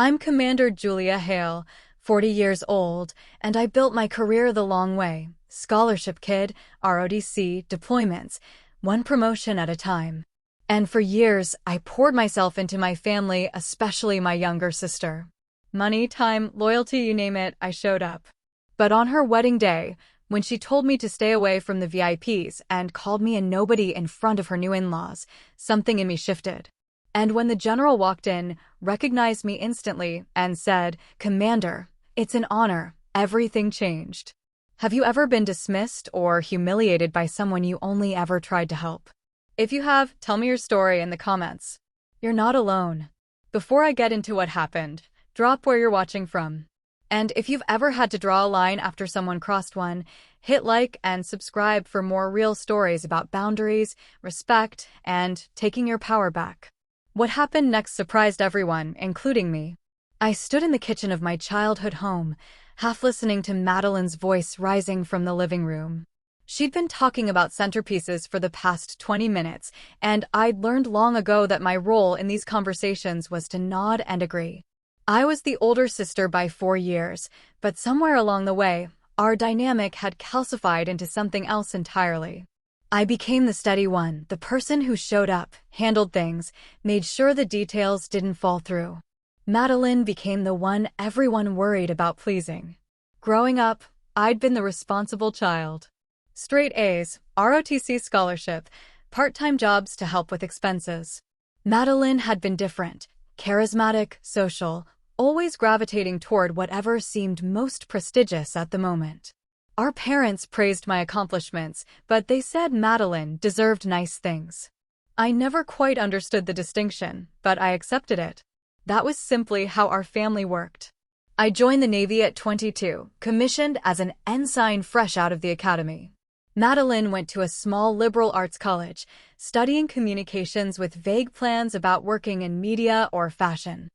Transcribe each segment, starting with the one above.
I'm Commander Julia Hale, 40 years old, and I built my career the long way. Scholarship kid, ROTC, deployments, one promotion at a time. And for years, I poured myself into my family, especially my younger sister. Money, time, loyalty, you name it, I showed up. But on her wedding day, when she told me to stay away from the VIPs and called me a nobody in front of her new in-laws, something in me shifted. And when the general walked in, recognized me instantly, and said, "Commander, it's an honor," everything changed. Have you ever been dismissed or humiliated by someone you only ever tried to help? If you have, tell me your story in the comments. You're not alone. Before I get into what happened, drop where you're watching from. And if you've ever had to draw a line after someone crossed one, hit like and subscribe for more real stories about boundaries, respect, and taking your power back. What happened next surprised everyone, including me. I stood in the kitchen of my childhood home, half listening to Madeline's voice rising from the living room. She'd been talking about centerpieces for the past 20 minutes, and I'd learned long ago that my role in these conversations was to nod and agree. I was the older sister by 4 years, but somewhere along the way, our dynamic had calcified into something else entirely. I became the steady one, the person who showed up, handled things, made sure the details didn't fall through. Madeline became the one everyone worried about pleasing. Growing up, I'd been the responsible child. Straight A's, ROTC scholarship, part-time jobs to help with expenses. Madeline had been different, charismatic, social, always gravitating toward whatever seemed most prestigious at the moment. Our parents praised my accomplishments, but they said Madeline deserved nice things. I never quite understood the distinction, but I accepted it. That was simply how our family worked. I joined the Navy at 22, commissioned as an ensign fresh out of the academy. Madeline went to a small liberal arts college, studying communications with vague plans about working in media or fashion.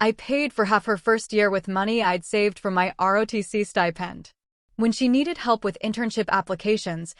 I paid for half her first year with money I'd saved from my ROTC stipend. When she needed help with internship applications,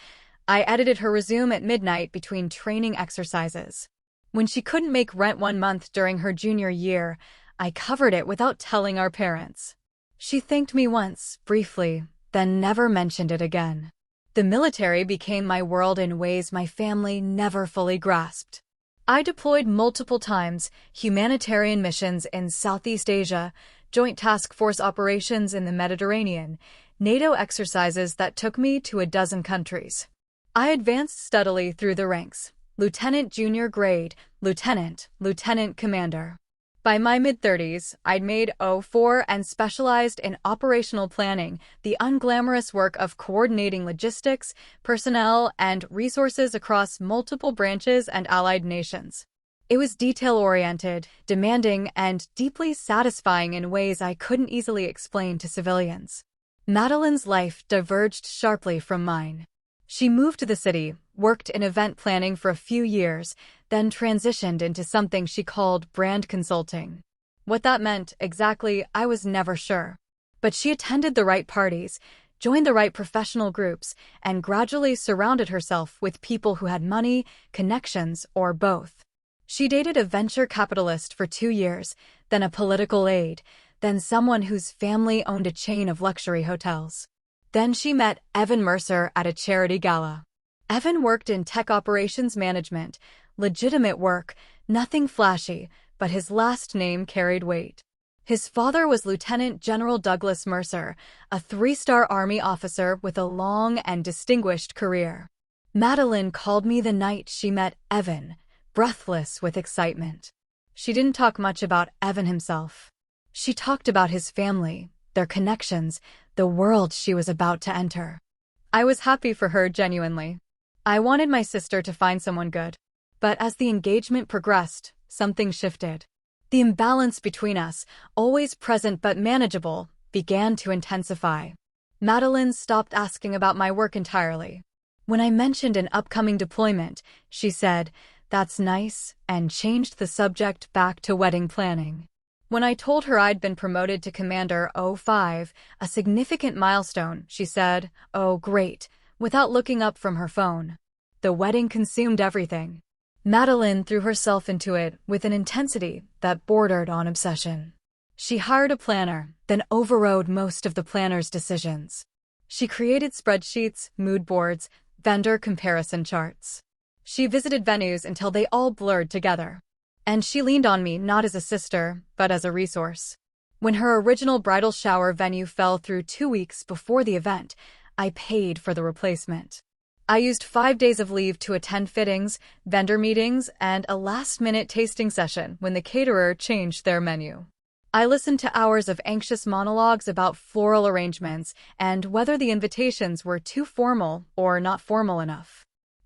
I edited her resume at midnight between training exercises. When she couldn't make rent 1 month during her junior year, I covered it without telling our parents. She thanked me once, briefly, then never mentioned it again. The military became my world in ways my family never fully grasped. I deployed multiple times, humanitarian missions in Southeast Asia, Joint Task Force operations in the Mediterranean, NATO exercises that took me to a dozen countries. I advanced steadily through the ranks, lieutenant junior grade, lieutenant, lieutenant commander. By my mid-30s, I'd made O4 and specialized in operational planning, the unglamorous work of coordinating logistics, personnel, and resources across multiple branches and allied nations. It was detail-oriented, demanding, and deeply satisfying in ways I couldn't easily explain to civilians. Madeline's life diverged sharply from mine. She moved to the city, worked in event planning for a few years, then transitioned into something she called brand consulting. What that meant exactly, I was never sure. But she attended the right parties, joined the right professional groups, and gradually surrounded herself with people who had money, connections, or both. She dated a venture capitalist for 2 years, then a political aide, then someone whose family owned a chain of luxury hotels. Then she met Evan Mercer at a charity gala. Evan worked in tech operations management, legitimate work, nothing flashy, but his last name carried weight. His father was Lieutenant General Douglas Mercer, a 3-star Army officer with a long and distinguished career. Madeline called me the night she met Evan, breathless with excitement. She didn't talk much about Evan himself. She talked about his family, their connections, the world she was about to enter. I was happy for her genuinely. I wanted my sister to find someone good. But as the engagement progressed, something shifted. The imbalance between us, always present but manageable, began to intensify. Madeline stopped asking about my work entirely. When I mentioned an upcoming deployment, she said, "That's nice," and changed the subject back to wedding planning. When I told her I'd been promoted to Commander 05, a significant milestone, she said, "Oh, great," without looking up from her phone. The wedding consumed everything. Madeline threw herself into it with an intensity that bordered on obsession. She hired a planner, then overrode most of the planner's decisions. She created spreadsheets, mood boards, vendor comparison charts. She visited venues until they all blurred together. And she leaned on me not as a sister, but as a resource. When her original bridal shower venue fell through 2 weeks before the event, I paid for the replacement. I used 5 days of leave to attend fittings, vendor meetings, and a last-minute tasting session when the caterer changed their menu. I listened to hours of anxious monologues about floral arrangements and whether the invitations were too formal or not formal enough.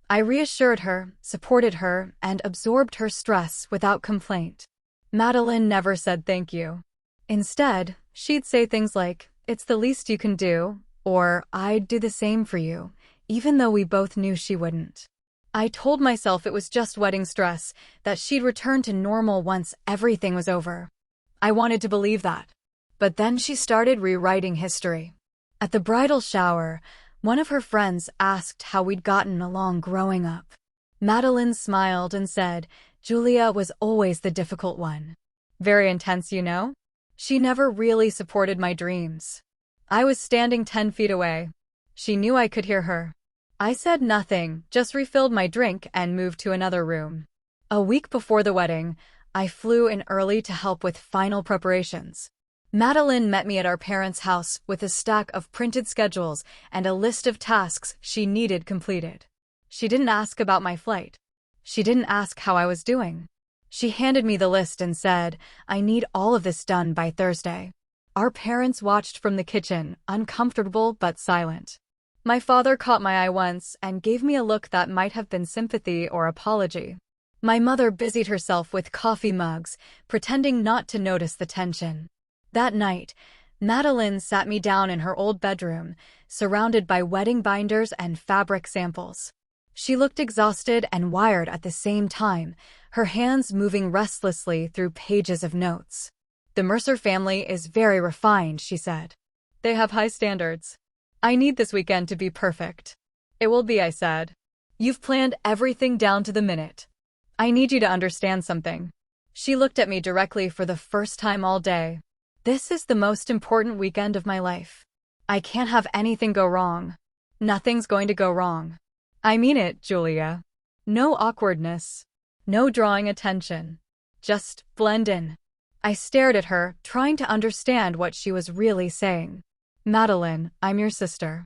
I reassured her, supported her, and absorbed her stress without complaint. Madeline never said thank you. Instead, she'd say things like, "It's the least you can do," or "I'd do the same for you," even though we both knew she wouldn't. I told myself it was just wedding stress, that she'd return to normal once everything was over. I wanted to believe that. But then she started rewriting history. At the bridal shower, one of her friends asked how we'd gotten along growing up. Madeline smiled and said, "Julia was always the difficult one. Very intense, you know?" She never really supported my dreams. I was standing 10 feet away. She knew I could hear her. I said nothing, just refilled my drink and moved to another room. A week before the wedding, I flew in early to help with final preparations. Madeline met me at our parents' house with a stack of printed schedules and a list of tasks she needed completed. She didn't ask about my flight. She didn't ask how I was doing. She handed me the list and said, "I need all of this done by Thursday." Our parents watched from the kitchen, uncomfortable but silent. My father caught my eye once and gave me a look that might have been sympathy or apology. My mother busied herself with coffee mugs, pretending not to notice the tension. That night, Madeline sat me down in her old bedroom, surrounded by wedding binders and fabric samples. She looked exhausted and wired at the same time, her hands moving restlessly through pages of notes. "The Mercer family is very refined," she said. "They have high standards. I need this weekend to be perfect." "It will be," I said. "You've planned everything down to the minute. I need you to understand something." She looked at me directly for the first time all day. "This is the most important weekend of my life. I can't have anything go wrong. Nothing's going to go wrong. I mean it, Julia. No awkwardness. No drawing attention. Just blend in." I stared at her, trying to understand what she was really saying. "Madeline, I'm your sister.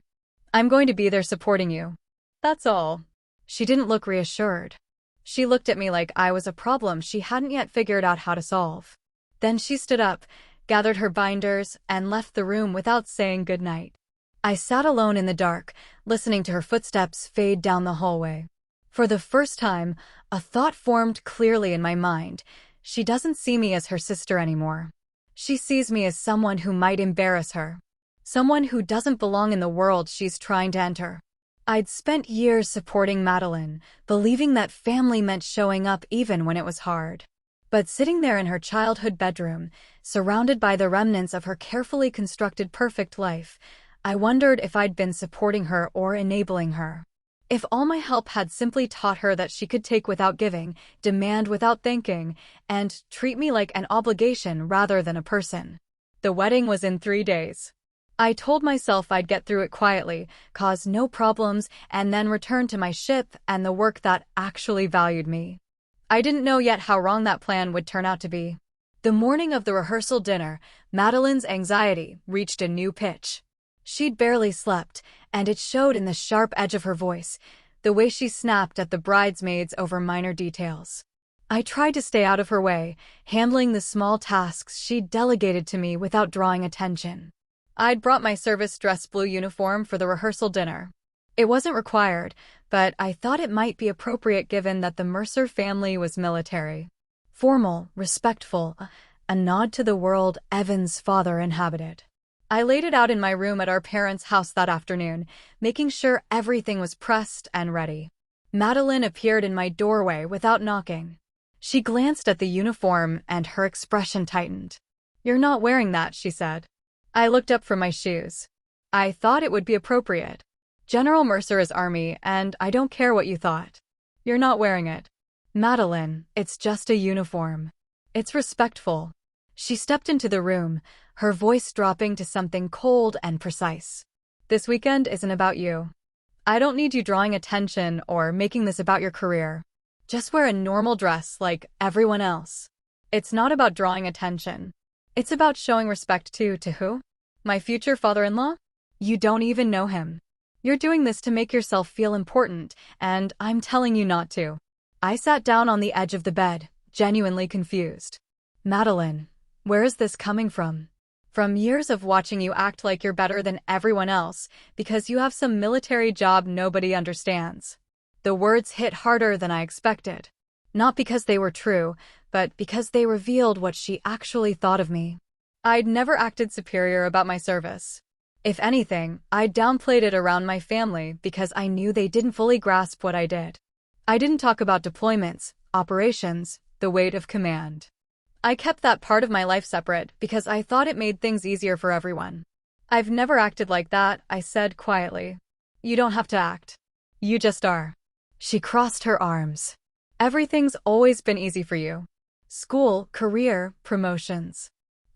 I'm going to be there supporting you. That's all." She didn't look reassured. She looked at me like I was a problem she hadn't yet figured out how to solve. Then she stood up, gathered her binders, and left the room without saying goodnight. I sat alone in the dark, listening to her footsteps fade down the hallway. For the first time, a thought formed clearly in my mind. She doesn't see me as her sister anymore. She sees me as someone who might embarrass her. Someone who doesn't belong in the world she's trying to enter. I'd spent years supporting Madeline, believing that family meant showing up even when it was hard. But sitting there in her childhood bedroom, surrounded by the remnants of her carefully constructed perfect life, I wondered if I'd been supporting her or enabling her. If all my help had simply taught her that she could take without giving, demand without thinking, and treat me like an obligation rather than a person. The wedding was in 3 days. I told myself I'd get through it quietly, cause no problems, and then return to my ship and the work that actually valued me. I didn't know yet how wrong that plan would turn out to be. The morning of the rehearsal dinner, Madeline's anxiety reached a new pitch. She'd barely slept, and it showed in the sharp edge of her voice, the way she snapped at the bridesmaids over minor details. I tried to stay out of her way, handling the small tasks she'd delegated to me without drawing attention. I'd brought my service dress blue uniform for the rehearsal dinner. It wasn't required, but I thought it might be appropriate given that the Mercer family was military. Formal, respectful, a nod to the world Evan's father inhabited. I laid it out in my room at our parents' house that afternoon, making sure everything was pressed and ready. Madeline appeared in my doorway without knocking. She glanced at the uniform and her expression tightened. "You're not wearing that," she said. I looked up from my shoes. "I thought it would be appropriate. General Mercer is Army, and I don't care what you thought. You're not wearing it." "Madeline, it's just a uniform. It's respectful." She stepped into the room, her voice dropping to something cold and precise. This weekend isn't about you. I don't need you drawing attention or making this about your career. Just wear a normal dress like everyone else. It's not about drawing attention. It's about showing respect to who? My future father-in-law? You don't even know him. You're doing this to make yourself feel important, and I'm telling you not to. I sat down on the edge of the bed, genuinely confused. Madeline, where is this coming from? From years of watching you act like you're better than everyone else because you have some military job nobody understands. The words hit harder than I expected. Not because they were true, but because they revealed what she actually thought of me. I'd never acted superior about my service. If anything, I downplayed it around my family because I knew they didn't fully grasp what I did. I didn't talk about deployments, operations, the weight of command. I kept that part of my life separate because I thought it made things easier for everyone. I've never acted like that, I said quietly. You don't have to act. You just are. She crossed her arms. Everything's always been easy for you. School, career, promotions.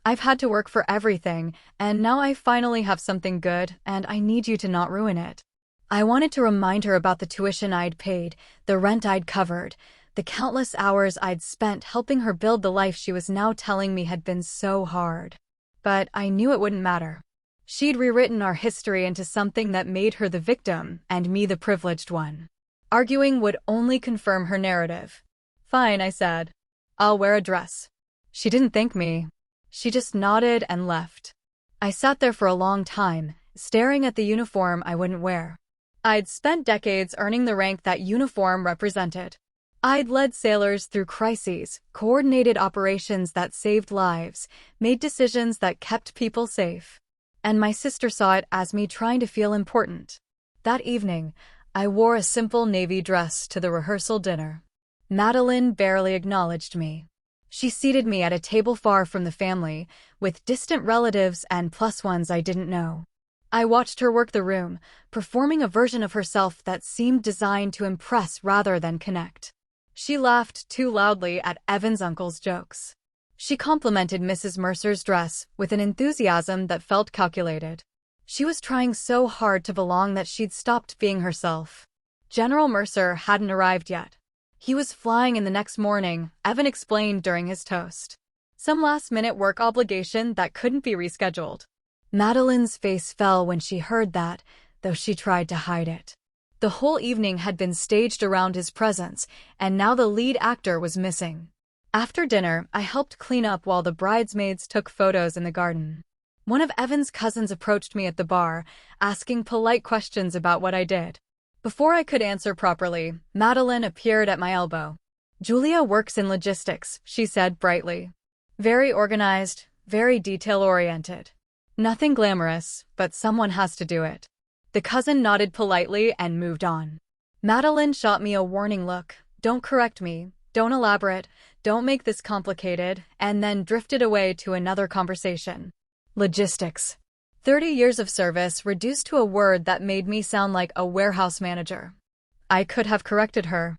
I've had to work for everything, and now I finally have something good, and I need you to not ruin it. I wanted to remind her about the tuition I'd paid, the rent I'd covered, the countless hours I'd spent helping her build the life she was now telling me had been so hard. But I knew it wouldn't matter. She'd rewritten our history into something that made her the victim and me the privileged one. Arguing would only confirm her narrative. Fine, I said. I'll wear a dress. She didn't thank me. She just nodded and left. I sat there for a long time, staring at the uniform I wouldn't wear. I'd spent decades earning the rank that uniform represented. I'd led sailors through crises, coordinated operations that saved lives, made decisions that kept people safe. And my sister saw it as me trying to feel important. That evening, I wore a simple navy dress to the rehearsal dinner. Madeline barely acknowledged me. She seated me at a table far from the family, with distant relatives and plus ones I didn't know. I watched her work the room, performing a version of herself that seemed designed to impress rather than connect. She laughed too loudly at Evan's uncle's jokes. She complimented Mrs. Mercer's dress with an enthusiasm that felt calculated. She was trying so hard to belong that she'd stopped being herself. General Mercer hadn't arrived yet. He was flying in the next morning, Evan explained during his toast. Some last-minute work obligation that couldn't be rescheduled. Madeline's face fell when she heard that, though she tried to hide it. The whole evening had been staged around his presence, and now the lead actor was missing. After dinner, I helped clean up while the bridesmaids took photos in the garden. One of Evan's cousins approached me at the bar, asking polite questions about what I did. Before I could answer properly, Madeline appeared at my elbow. Julia works in logistics, she said brightly. Very organized, very detail-oriented. Nothing glamorous, but someone has to do it. The cousin nodded politely and moved on. Madeline shot me a warning look. Don't correct me, don't elaborate, don't make this complicated, and then drifted away to another conversation. Logistics. 30 years of service reduced to a word that made me sound like a warehouse manager. I could have corrected her.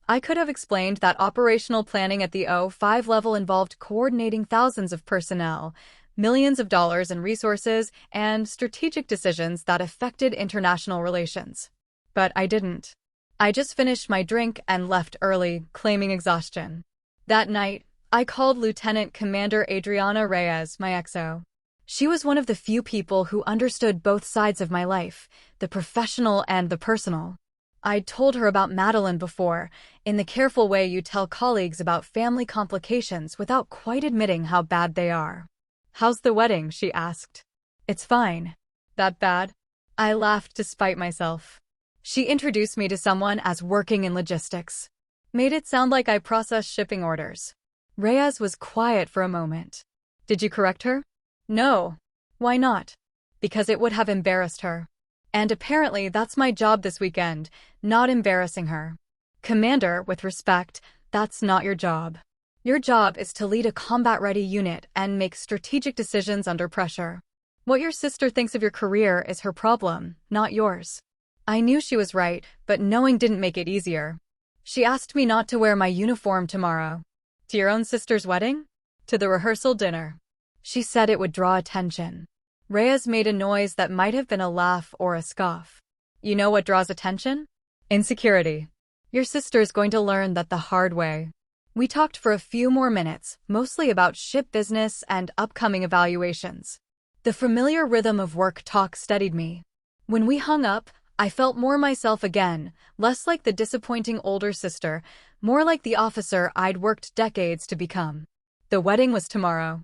I could have explained that operational planning at the O5 level involved coordinating thousands of personnel, millions of dollars in resources, and strategic decisions that affected international relations. But I didn't. I just finished my drink and left early, claiming exhaustion. That night, I called Lieutenant Commander Adriana Reyes, my XO. She was one of the few people who understood both sides of my life, the professional and the personal. I'd told her about Madeline before, in the careful way you tell colleagues about family complications without quite admitting how bad they are. How's the wedding? She asked. It's fine. That bad? I laughed to spite myself. She introduced me to someone as working in logistics. Made it sound like I processed shipping orders. Reyes was quiet for a moment. Did you correct her? No. Why not? Because it would have embarrassed her. And apparently that's my job this weekend, not embarrassing her. Commander, with respect, that's not your job. Your job is to lead a combat-ready unit and make strategic decisions under pressure. What your sister thinks of your career is her problem, not yours. I knew she was right, but knowing didn't make it easier. She asked me not to wear my uniform tomorrow. To your own sister's wedding? to the rehearsal dinner. She said it would draw attention. Reyes made a noise that might have been a laugh or a scoff. You know what draws attention? Insecurity. Your sister's going to learn that the hard way. We talked for a few more minutes, mostly about ship business and upcoming evaluations. The familiar rhythm of work talk steadied me. When we hung up, I felt more myself again, less like the disappointing older sister, more like the officer I'd worked decades to become. The wedding was tomorrow.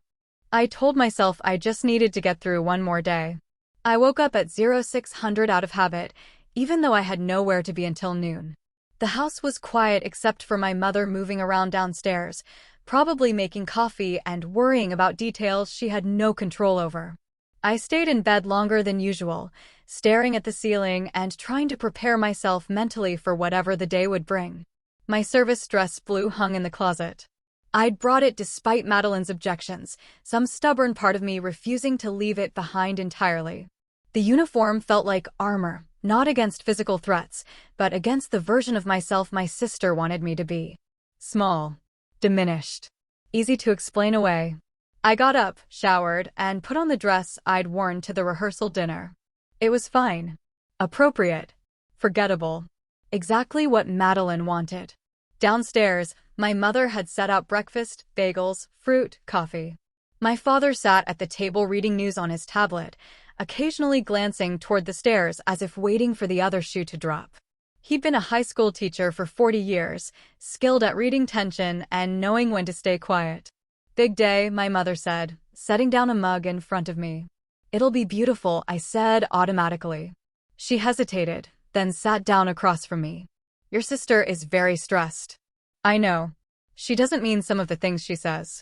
I told myself I just needed to get through one more day. I woke up at 0600 out of habit, even though I had nowhere to be until noon. The house was quiet except for my mother moving around downstairs, probably making coffee and worrying about details she had no control over. I stayed in bed longer than usual, staring at the ceiling and trying to prepare myself mentally for whatever the day would bring. My service dress blue hung in the closet. I'd brought it despite Madeline's objections, some stubborn part of me refusing to leave it behind entirely. The uniform felt like armor, not against physical threats, but against the version of myself my sister wanted me to be. Small. Diminished. Easy to explain away. I got up, showered, and put on the dress I'd worn to the rehearsal dinner. It was fine. Appropriate. Forgettable. Exactly what Madeline wanted. Downstairs, my mother had set out breakfast, bagels, fruit, coffee. My father sat at the table reading news on his tablet, occasionally glancing toward the stairs as if waiting for the other shoe to drop. He'd been a high school teacher for 40 years, skilled at reading tension and knowing when to stay quiet. Big day, my mother said, setting down a mug in front of me. It'll be beautiful, I said automatically. She hesitated, then sat down across from me. Your sister is very stressed. I know. She doesn't mean some of the things she says.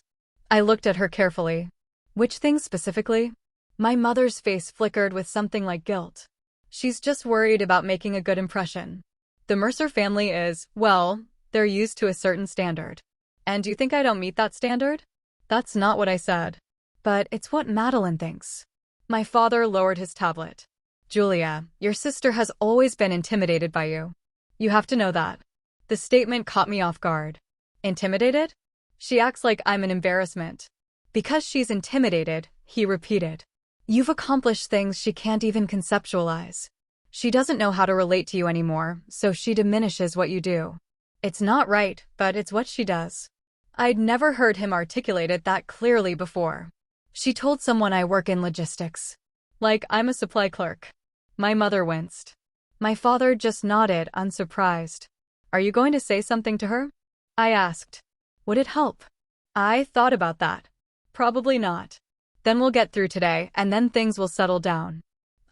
I looked at her carefully. Which things specifically? My mother's face flickered with something like guilt. She's just worried about making a good impression. The Mercer family is, well, they're used to a certain standard. And do you think I don't meet that standard? That's not what I said. But it's what Madeline thinks. My father lowered his tablet. Julia, your sister has always been intimidated by you. You have to know that. The statement caught me off guard. Intimidated? She acts like I'm an embarrassment. Because she's intimidated, he repeated. You've accomplished things she can't even conceptualize. She doesn't know how to relate to you anymore, so she diminishes what you do. It's not right, but it's what she does. I'd never heard him articulate it that clearly before. She told someone I work in logistics. Like I'm a supply clerk. My mother winced. My father just nodded, unsurprised. Are you going to say something to her? I asked. Would it help? I thought about that. Probably not. Then we'll get through today, and then things will settle down.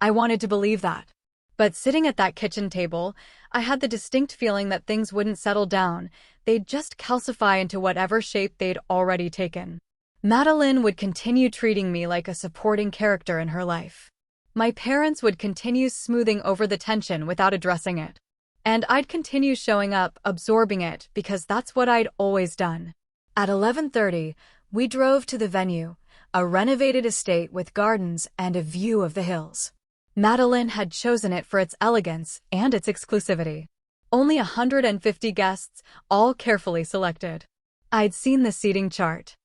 I wanted to believe that. But sitting at that kitchen table, I had the distinct feeling that things wouldn't settle down. They'd just calcify into whatever shape they'd already taken. Madeline would continue treating me like a supporting character in her life. My parents would continue smoothing over the tension without addressing it. And I'd continue showing up, absorbing it, because that's what I'd always done. At 11:30, we drove to the venue, a renovated estate with gardens and a view of the hills. Madeline had chosen it for its elegance and its exclusivity. Only 150 guests, all carefully selected. I'd seen the seating chart.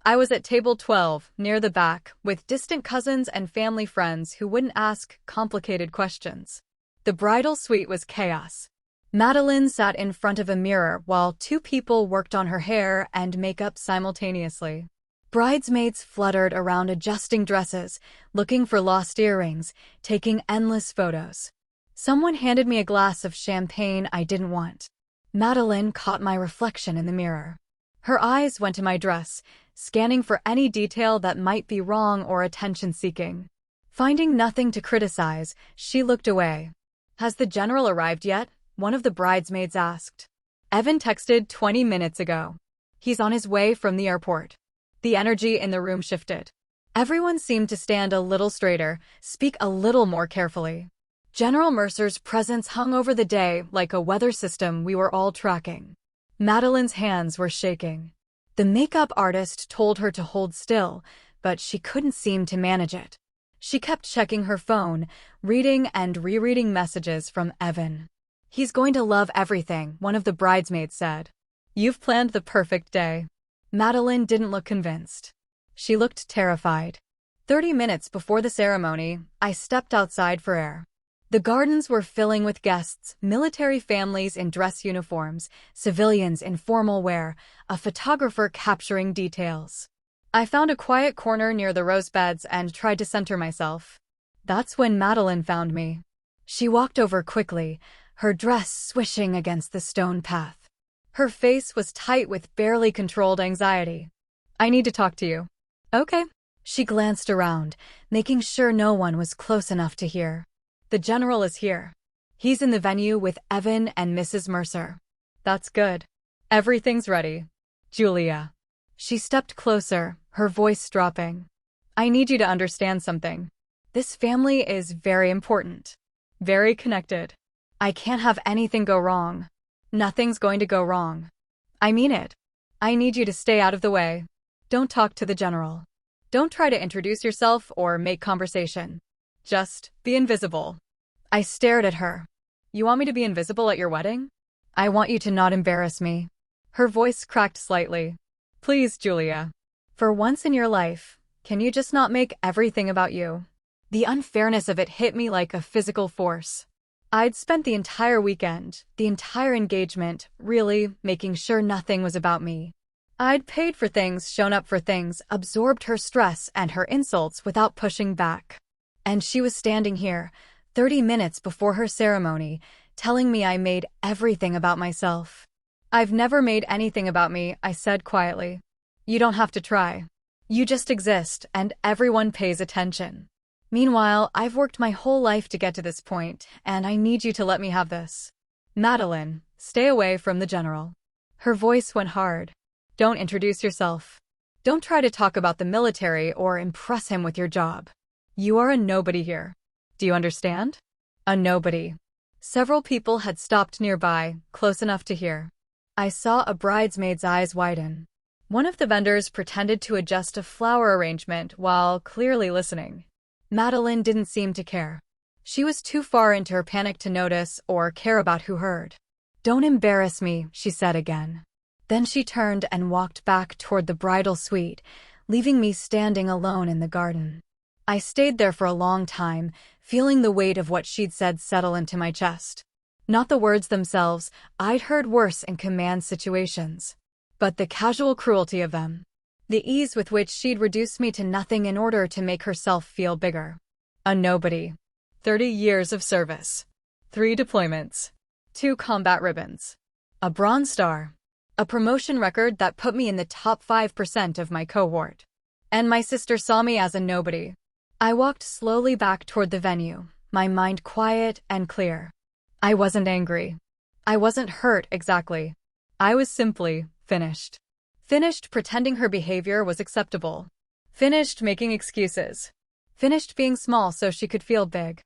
I was at table 12, near the back, with distant cousins and family friends who wouldn't ask complicated questions. The bridal suite was chaos. Madeline sat in front of a mirror while two people worked on her hair and makeup simultaneously. Bridesmaids fluttered around adjusting dresses, looking for lost earrings, taking endless photos. Someone handed me a glass of champagne I didn't want. Madeline caught my reflection in the mirror. Her eyes went to my dress, scanning for any detail that might be wrong or attention-seeking. Finding nothing to criticize, she looked away. Has the general arrived yet? One of the bridesmaids asked. Evan texted 20 minutes ago. He's on his way from the airport. The energy in the room shifted. Everyone seemed to stand a little straighter, speak a little more carefully. General Mercer's presence hung over the day like a weather system we were all tracking. Madeline's hands were shaking. The makeup artist told her to hold still, but she couldn't seem to manage it. She kept checking her phone, reading and rereading messages from Evan. He's going to love everything, one of the bridesmaids said. You've planned the perfect day. Madeline didn't look convinced. She looked terrified. 30 minutes before the ceremony, I stepped outside for air. The gardens were filling with guests, military families in dress uniforms, civilians in formal wear, a photographer capturing details. I found a quiet corner near the rose beds and tried to center myself. That's when Madeline found me. She walked over quickly, her dress swishing against the stone path. Her face was tight with barely controlled anxiety. "I need to talk to you." "Okay." She glanced around, making sure no one was close enough to hear. "The general is here. He's in the venue with Evan and Mrs. Mercer." "That's good. Everything's ready. Julia." She stepped closer, her voice dropping. "I need you to understand something. This family is very important. Very connected. I can't have anything go wrong. Nothing's going to go wrong. I mean it. I need you to stay out of the way. Don't talk to the general. Don't try to introduce yourself or make conversation. Just be invisible." I stared at her. "You want me to be invisible at your wedding?" "I want you to not embarrass me." Her voice cracked slightly. "Please, Julia. For once in your life, can you just not make everything about you?" The unfairness of it hit me like a physical force. I'd spent the entire weekend, the entire engagement, really making sure nothing was about me. I'd paid for things, shown up for things, absorbed her stress and her insults without pushing back. And she was standing here, 30 minutes before her ceremony, telling me I made everything about myself. "I've never made anything about me," I said quietly. "You don't have to try. You just exist, and everyone pays attention. Meanwhile, I've worked my whole life to get to this point, and I need you to let me have this. Madeline, stay away from the general." Her voice went hard. "Don't introduce yourself. Don't try to talk about the military or impress him with your job. You are a nobody here. Do you understand? A nobody." Several people had stopped nearby, close enough to hear. I saw a bridesmaid's eyes widen. One of the vendors pretended to adjust a flower arrangement while clearly listening. Madeline didn't seem to care. She was too far into her panic to notice or care about who heard. "Don't embarrass me," she said again. Then she turned and walked back toward the bridal suite, leaving me standing alone in the garden. I stayed there for a long time, feeling the weight of what she'd said settle into my chest. Not the words themselves, I'd heard worse in command situations. But the casual cruelty of them. The ease with which she'd reduced me to nothing in order to make herself feel bigger. A nobody. 30 years of service. 3 deployments. 2 combat ribbons. A Bronze Star. A promotion record that put me in the top 5% of my cohort. And my sister saw me as a nobody. I walked slowly back toward the venue, my mind quiet and clear. I wasn't angry. I wasn't hurt exactly. I was simply finished. Finished pretending her behavior was acceptable. Finished making excuses. Finished being small so she could feel big.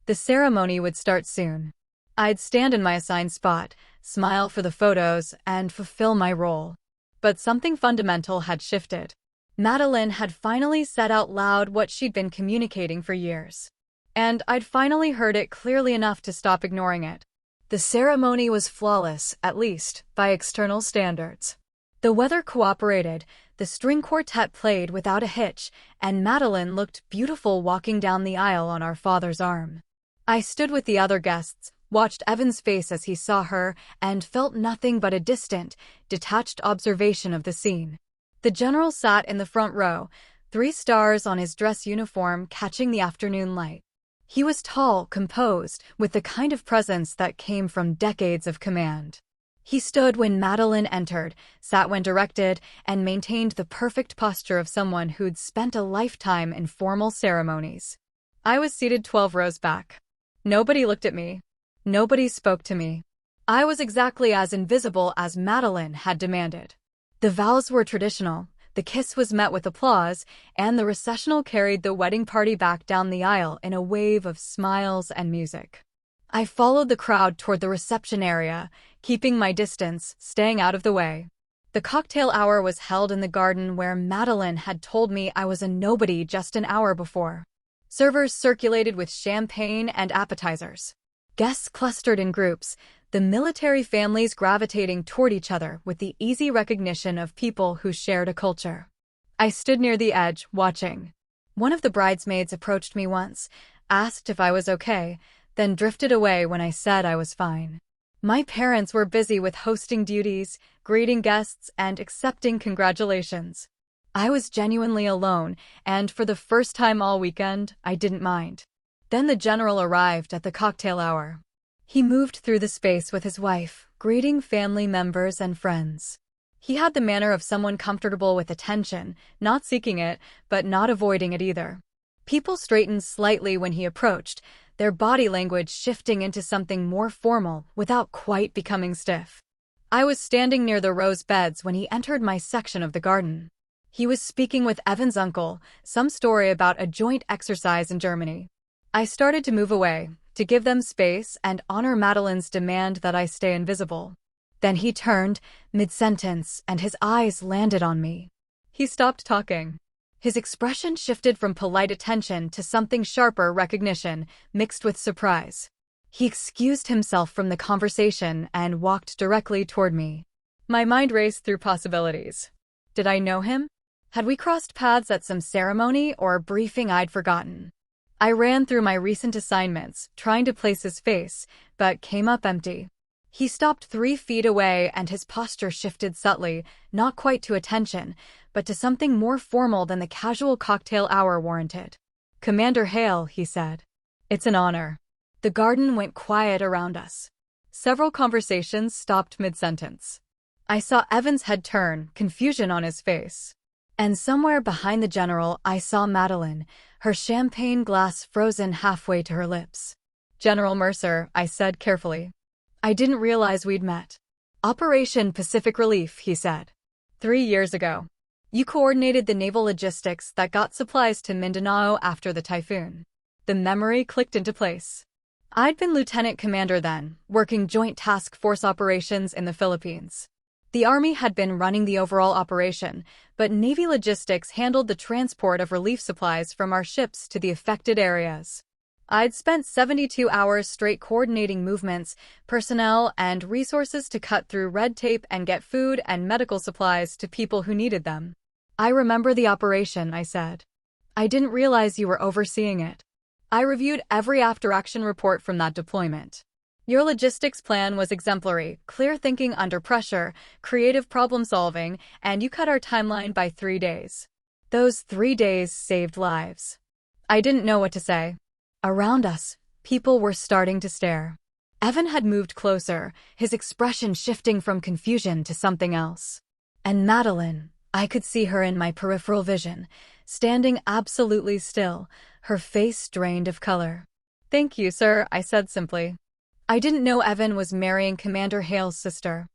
The ceremony would start soon. I'd stand in my assigned spot, smile for the photos, and fulfill my role. But something fundamental had shifted. Madeline had finally said out loud what she'd been communicating for years. And I'd finally heard it clearly enough to stop ignoring it. The ceremony was flawless, at least, by external standards. The weather cooperated, the string quartet played without a hitch, and Madeline looked beautiful walking down the aisle on our father's arm. I stood with the other guests, watched Evan's face as he saw her, and felt nothing but a distant, detached observation of the scene. The general sat in the front row, 3 stars on his dress uniform catching the afternoon light. He was tall, composed, with the kind of presence that came from decades of command. He stood when Madeline entered, sat when directed, and maintained the perfect posture of someone who'd spent a lifetime in formal ceremonies. I was seated 12 rows back. Nobody looked at me. Nobody spoke to me. I was exactly as invisible as Madeline had demanded. The vows were traditional, the kiss was met with applause, and the recessional carried the wedding party back down the aisle in a wave of smiles and music. I followed the crowd toward the reception area, keeping my distance, staying out of the way. The cocktail hour was held in the garden where Madeline had told me I was a nobody just an hour before. Servers circulated with champagne and appetizers. Guests clustered in groups, the military families gravitating toward each other with the easy recognition of people who shared a culture. I stood near the edge, watching. One of the bridesmaids approached me once, asked if I was okay, then drifted away when I said I was fine. My parents were busy with hosting duties, greeting guests, and accepting congratulations. I was genuinely alone, and for the first time all weekend, I didn't mind. Then the general arrived at the cocktail hour. He moved through the space with his wife, greeting family members and friends. He had the manner of someone comfortable with attention, not seeking it, but not avoiding it either. People straightened slightly when he approached, their body language shifting into something more formal without quite becoming stiff. I was standing near the rose beds when he entered my section of the garden. He was speaking with Evan's uncle, some story about a joint exercise in Germany. I started to move away, to give them space and honor Madeline's demand that I stay invisible. Then he turned, mid-sentence, and his eyes landed on me. He stopped talking. His expression shifted from polite attention to something sharper recognition, mixed with surprise. He excused himself from the conversation and walked directly toward me. My mind raced through possibilities. Did I know him? Had we crossed paths at some ceremony or briefing I'd forgotten? I ran through my recent assignments, trying to place his face, but came up empty. He stopped 3 feet away and his posture shifted subtly, not quite to attention, but to something more formal than the casual cocktail hour warranted. "Commander Hale," he said. "It's an honor." The garden went quiet around us. Several conversations stopped mid-sentence. I saw Evan's head turn, confusion on his face. And somewhere behind the general, I saw Madeline, her champagne glass frozen halfway to her lips. "General Mercer," I said carefully. "I didn't realize we'd met." "Operation Pacific Relief," he said. 3 years ago. You coordinated the naval logistics that got supplies to Mindanao after the typhoon." The memory clicked into place. I'd been lieutenant commander then, working Joint Task Force operations in the Philippines. The Army had been running the overall operation, but Navy logistics handled the transport of relief supplies from our ships to the affected areas. I'd spent 72 hours straight coordinating movements, personnel, and resources to cut through red tape and get food and medical supplies to people who needed them. "I remember the operation," I said. "I didn't realize you were overseeing it." I reviewed every after-action report from that deployment. "Your logistics plan was exemplary, clear thinking under pressure, creative problem-solving, and you cut our timeline by 3 days. Those 3 days saved lives." I didn't know what to say. Around us, people were starting to stare. Evan had moved closer, his expression shifting from confusion to something else. And Madeline, I could see her in my peripheral vision, standing absolutely still, her face drained of color. "Thank you, sir," I said simply. I didn't know Evan was marrying Commander Hale's sister.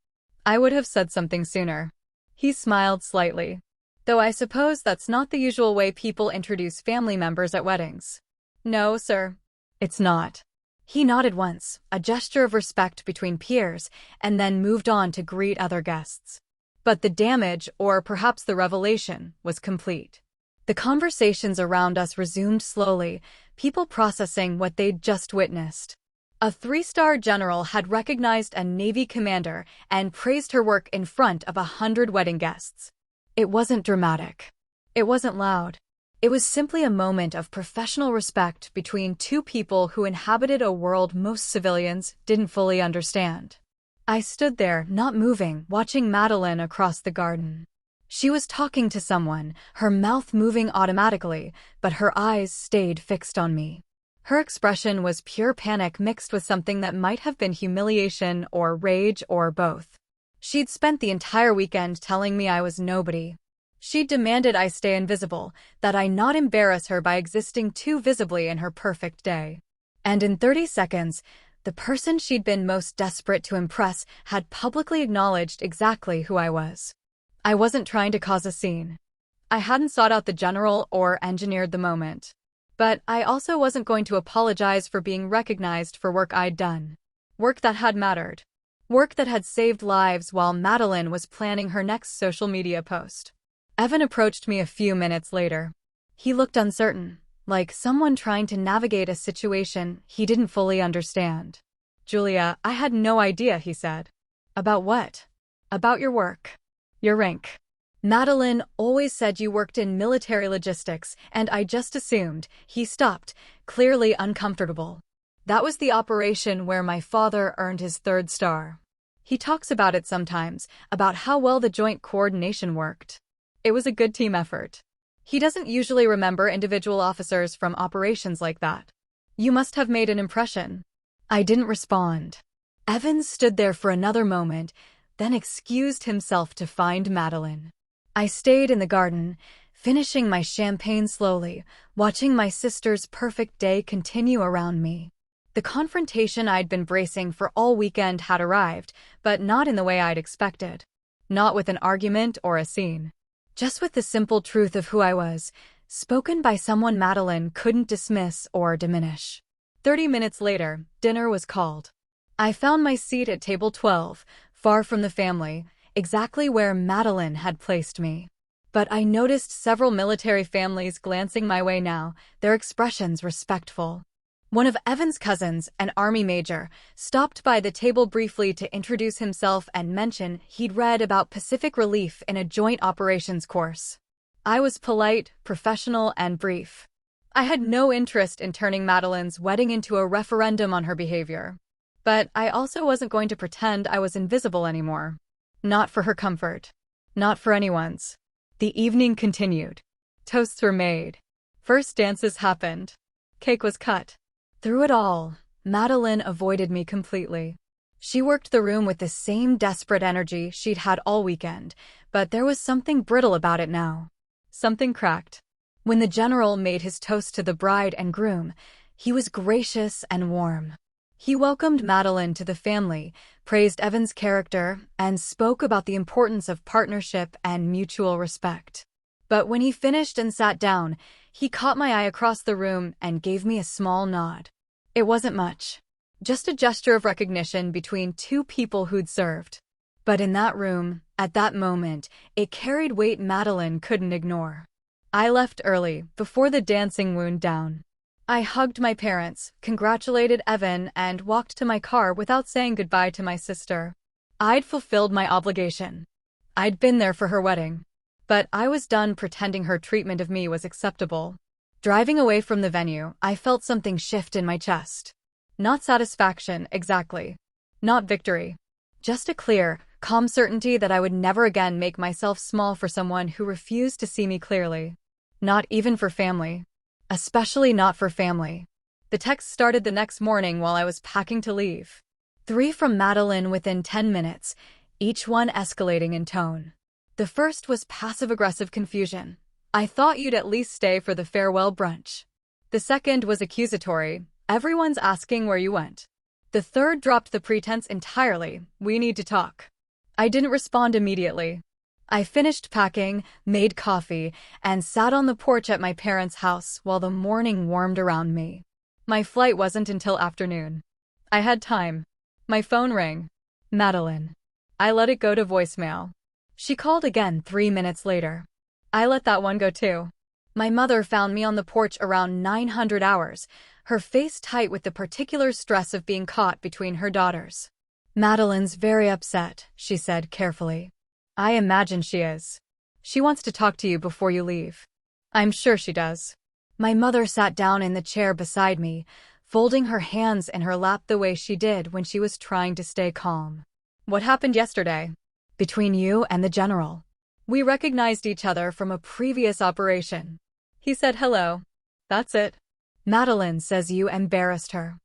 I would have said something sooner. He smiled slightly. Though I suppose that's not the usual way people introduce family members at weddings. "No, sir. It's not." He nodded once, a gesture of respect between peers, and then moved on to greet other guests. But the damage, or perhaps the revelation, was complete. The conversations around us resumed slowly, people processing what they'd just witnessed. A 3-star general had recognized a Navy commander and praised her work in front of 100 wedding guests. It wasn't dramatic. It wasn't loud. It was simply a moment of professional respect between 2 people who inhabited a world most civilians didn't fully understand. I stood there, not moving, watching Madeline across the garden. She was talking to someone, her mouth moving automatically, but her eyes stayed fixed on me. Her expression was pure panic mixed with something that might have been humiliation or rage or both. She'd spent the entire weekend telling me I was nobody. She demanded I stay invisible, that I not embarrass her by existing too visibly in her perfect day. And in 30 seconds, the person she'd been most desperate to impress had publicly acknowledged exactly who I was. I wasn't trying to cause a scene. I hadn't sought out the general or engineered the moment. But I also wasn't going to apologize for being recognized for work I'd done. Work that had mattered. Work that had saved lives while Madeline was planning her next social media post. Evan approached me a few minutes later. He looked uncertain, like someone trying to navigate a situation he didn't fully understand. Julia, I had no idea, he said. About what? About your work. Your rank. Madeline always said you worked in military logistics, and I just assumed. He stopped, clearly uncomfortable. That was the operation where my father earned his 3rd star. He talks about it sometimes, about how well the joint coordination worked. It was a good team effort. He doesn't usually remember individual officers from operations like that. You must have made an impression. I didn't respond. Evans stood there for another moment, then excused himself to find Madeline. I stayed in the garden, finishing my champagne slowly, watching my sister's perfect day continue around me. The confrontation I'd been bracing for all weekend had arrived, but not in the way I'd expected. Not with an argument or a scene. Just with the simple truth of who I was, spoken by someone Madeline couldn't dismiss or diminish. 30 minutes later, dinner was called. I found my seat at table 12, far from the family, exactly where Madeline had placed me. But I noticed several military families glancing my way now, their expressions respectful. One of Evan's cousins, an army major, stopped by the table briefly to introduce himself and mention he'd read about Pacific Relief in a joint operations course. I was polite, professional, and brief. I had no interest in turning Madeline's wedding into a referendum on her behavior. But I also wasn't going to pretend I was invisible anymore. Not for her comfort. Not for anyone's. The evening continued. Toasts were made. First dances happened. Cake was cut. Through it all, Madeline avoided me completely. She worked the room with the same desperate energy she'd had all weekend, but there was something brittle about it now. Something cracked. When the general made his toast to the bride and groom, he was gracious and warm. He welcomed Madeline to the family, praised Evan's character, and spoke about the importance of partnership and mutual respect. But when he finished and sat down, he caught my eye across the room and gave me a small nod. It wasn't much. Just a gesture of recognition between two people who'd served. But in that room, at that moment, it carried weight Madeline couldn't ignore. I left early, before the dancing wound down. I hugged my parents, congratulated Evan, and walked to my car without saying goodbye to my sister. I'd fulfilled my obligation. I'd been there for her wedding. But I was done pretending her treatment of me was acceptable. Driving away from the venue, I felt something shift in my chest. Not satisfaction, exactly. Not victory. Just a clear, calm certainty that I would never again make myself small for someone who refused to see me clearly. Not even for family. Especially not for family. The text started the next morning while I was packing to leave. 3 from Madeline within 10 minutes, each one escalating in tone. The first was passive-aggressive confusion. I thought you'd at least stay for the farewell brunch. The second was accusatory. Everyone's asking where you went. The third dropped the pretense entirely. We need to talk. I didn't respond immediately. I finished packing, made coffee, and sat on the porch at my parents' house while the morning warmed around me. My flight wasn't until afternoon. I had time. My phone rang. Madeline. I let it go to voicemail. She called again 3 minutes later. I let that one go too. My mother found me on the porch around 900 hours, her face tight with the particular stress of being caught between her daughters. Madeline's very upset, she said carefully. I imagine she is. She wants to talk to you before you leave. I'm sure she does. My mother sat down in the chair beside me, folding her hands in her lap the way she did when she was trying to stay calm. What happened yesterday? Between you and the general. We recognized each other from a previous operation. He said hello. That's it. Madeline says you embarrassed her.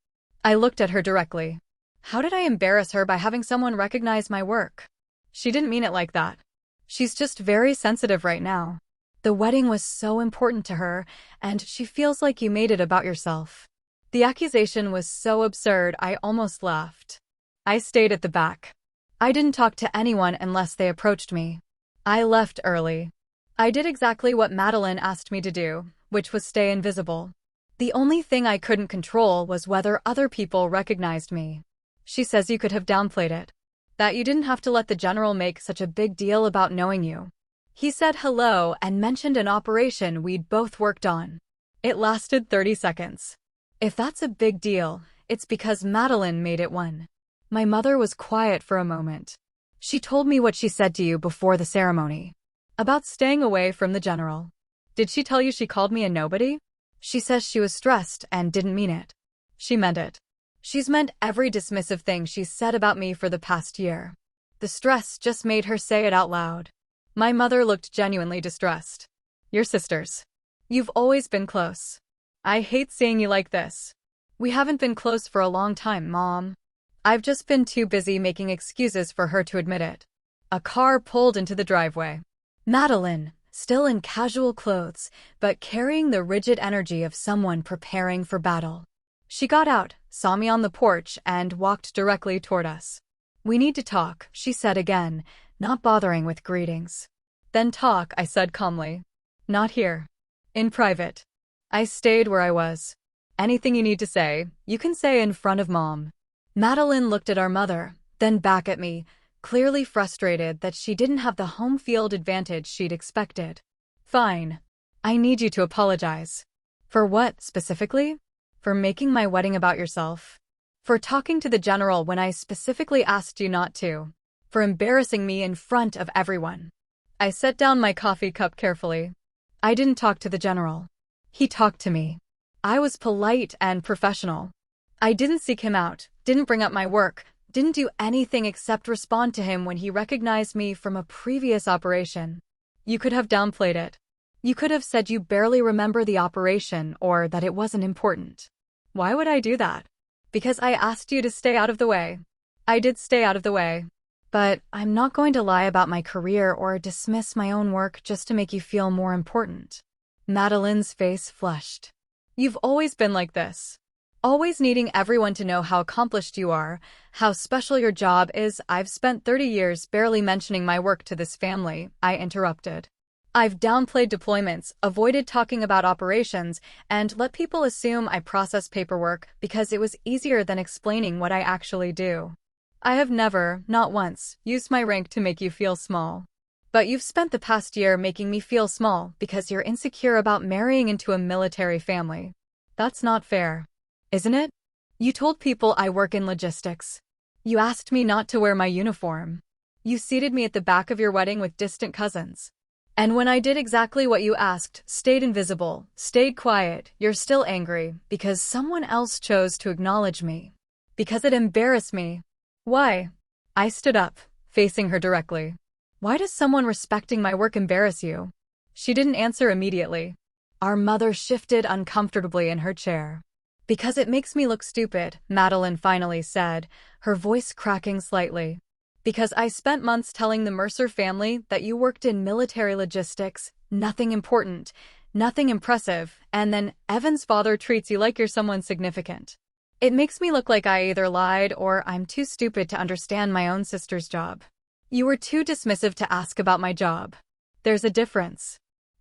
I looked at her directly. How did I embarrass her by having someone recognize my work? She didn't mean it like that. She's just very sensitive right now. The wedding was so important to her, and she feels like you made it about yourself. The accusation was so absurd I almost laughed. I stayed at the back. I didn't talk to anyone unless they approached me. I left early. I did exactly what Madeline asked me to do, which was stay invisible. The only thing I couldn't control was whether other people recognized me. She says you could have downplayed it. That you didn't have to let the general make such a big deal about knowing you. He said hello and mentioned an operation we'd both worked on. It lasted 30 seconds. If that's a big deal, it's because Madeline made it one. My mother was quiet for a moment. She told me what she said to you before the ceremony. About staying away from the general. Did she tell you she called me a nobody? She says she was stressed and didn't mean it. She meant it. She's meant every dismissive thing she's said about me for the past year. The stress just made her say it out loud. My mother looked genuinely distressed. You're sisters. You've always been close. I hate seeing you like this. We haven't been close for a long time, Mom. I've just been too busy making excuses for her to admit it. A car pulled into the driveway. Madeline, still in casual clothes, but carrying the rigid energy of someone preparing for battle. She got out, saw me on the porch, and walked directly toward us. We need to talk, she said again, not bothering with greetings. Then talk, I said calmly. Not here. In private. I stayed where I was. Anything you need to say, you can say in front of Mom. Madeline looked at our mother, then back at me, clearly frustrated that she didn't have the home field advantage she'd expected. Fine. I need you to apologize. For what, specifically? For making my wedding about yourself. For talking to the general when I specifically asked you not to. For embarrassing me in front of everyone. I set down my coffee cup carefully. I didn't talk to the general. He talked to me. I was polite and professional. I didn't seek him out, didn't bring up my work, didn't do anything except respond to him when he recognized me from a previous operation. You could have downplayed it. You could have said you barely remember the operation or that it wasn't important. Why would I do that? Because I asked you to stay out of the way. I did stay out of the way. But I'm not going to lie about my career or dismiss my own work just to make you feel more important. Madeline's face flushed. You've always been like this. Always needing everyone to know how accomplished you are, how special your job is. I've spent 30 years barely mentioning my work to this family, I interrupted. I've downplayed deployments, avoided talking about operations, and let people assume I process paperwork because it was easier than explaining what I actually do. I have never, not once, used my rank to make you feel small. But you've spent the past year making me feel small because you're insecure about marrying into a military family. That's not fair. Isn't it? You told people I work in logistics. You asked me not to wear my uniform. You seated me at the back of your wedding with distant cousins. And when I did exactly what you asked, stayed invisible, stayed quiet, you're still angry because someone else chose to acknowledge me. Because it embarrassed me. Why? I stood up, facing her directly. Why does someone respecting my work embarrass you? She didn't answer immediately. Our mother shifted uncomfortably in her chair. Because it makes me look stupid, Madeline finally said, her voice cracking slightly. Because I spent months telling the Mercer family that you worked in military logistics, nothing important, nothing impressive, and then Evan's father treats you like you're someone significant. It makes me look like I either lied or I'm too stupid to understand my own sister's job. You were too dismissive to ask about my job. There's a difference.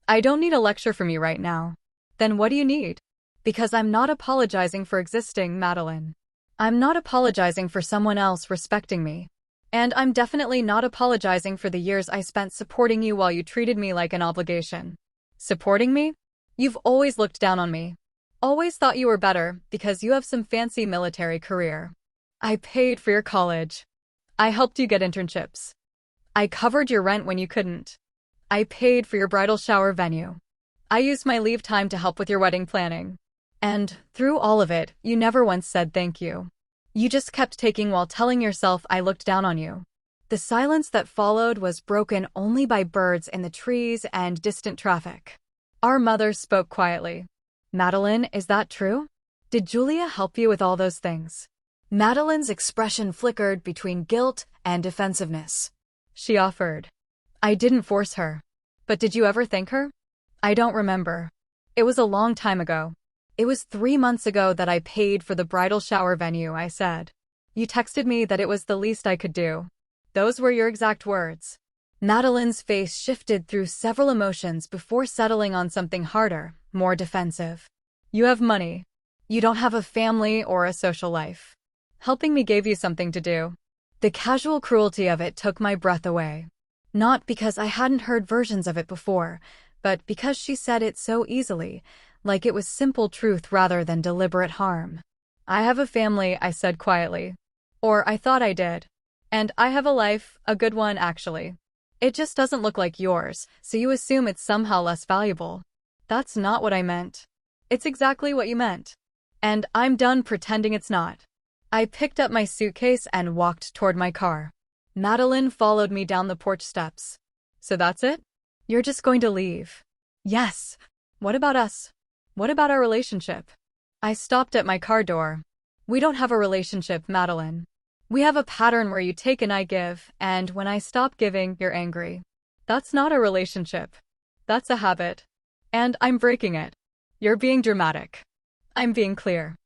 I don't need a lecture from you right now. Then what do you need? Because I'm not apologizing for existing, Madeline. I'm not apologizing for someone else respecting me. And I'm definitely not apologizing for the years I spent supporting you while you treated me like an obligation. Supporting me? You've always looked down on me. Always thought you were better because you have some fancy military career. I paid for your college. I helped you get internships. I covered your rent when you couldn't. I paid for your bridal shower venue. I used my leave time to help with your wedding planning. And, through all of it, you never once said thank you. You just kept taking while telling yourself I looked down on you. The silence that followed was broken only by birds in the trees and distant traffic. Our mother spoke quietly. Madeline, is that true? Did Julia help you with all those things? Madeline's expression flickered between guilt and defensiveness. She offered. I didn't force her. But did you ever thank her? I don't remember. It was a long time ago. It was 3 months ago that I paid for the bridal shower venue, I said. You texted me that it was the least I could do. Those were your exact words. Madeline's face shifted through several emotions before settling on something harder, more defensive. You have money. You don't have a family or a social life. Helping me gave you something to do. The casual cruelty of it took my breath away. Not because I hadn't heard versions of it before, but because she said it so easily, like it was simple truth rather than deliberate harm. I have a family, I said quietly. Or I thought I did. And I have a life, a good one actually. It just doesn't look like yours, so you assume it's somehow less valuable. That's not what I meant. It's exactly what you meant. And I'm done pretending it's not. I picked up my suitcase and walked toward my car. Madeline followed me down the porch steps. So that's it? You're just going to leave? Yes. What about us? What about our relationship? I stopped at my car door. We don't have a relationship, Madeline. We have a pattern where you take and I give, and when I stop giving, you're angry. That's not a relationship. That's a habit. And I'm breaking it. You're being dramatic. I'm being clear.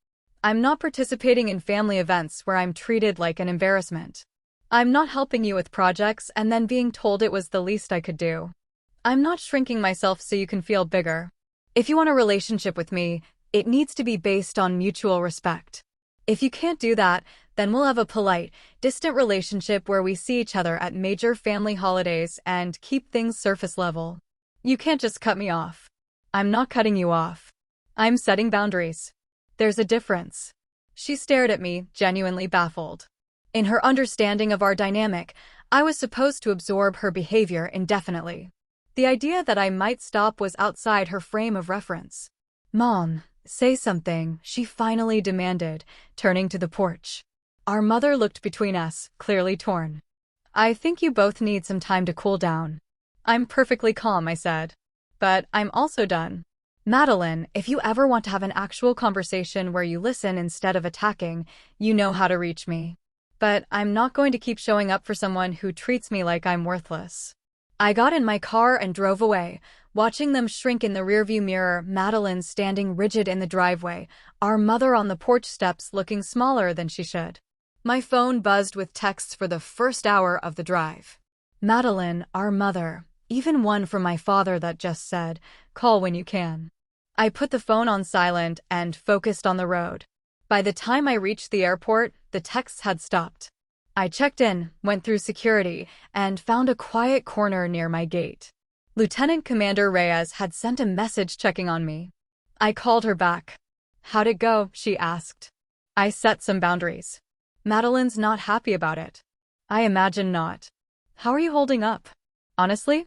I'm not participating in family events where I'm treated like an embarrassment. I'm not helping you with projects and then being told it was the least I could do. I'm not shrinking myself so you can feel bigger. If you want a relationship with me, it needs to be based on mutual respect. If you can't do that, then we'll have a polite, distant relationship where we see each other at major family holidays and keep things surface level. You can't just cut me off. I'm not cutting you off. I'm setting boundaries. There's a difference. She stared at me, genuinely baffled. In her understanding of our dynamic, I was supposed to absorb her behavior indefinitely. The idea that I might stop was outside her frame of reference. Mom, say something, she finally demanded, turning to the porch. Our mother looked between us, clearly torn. I think you both need some time to cool down. I'm perfectly calm, I said. But I'm also done. Madeline, if you ever want to have an actual conversation where you listen instead of attacking, you know how to reach me. But I'm not going to keep showing up for someone who treats me like I'm worthless. I got in my car and drove away, watching them shrink in the rearview mirror, Madeline standing rigid in the driveway, our mother on the porch steps looking smaller than she should. My phone buzzed with texts for the first hour of the drive. Madeline, our mother, even one from my father that just said, "Call when you can." I put the phone on silent and focused on the road. By the time I reached the airport, the texts had stopped. I checked in, went through security, and found a quiet corner near my gate. Lieutenant Commander Reyes had sent a message checking on me. I called her back. How'd it go? She asked. I set some boundaries. Madeline's not happy about it. I imagine not. How are you holding up? Honestly?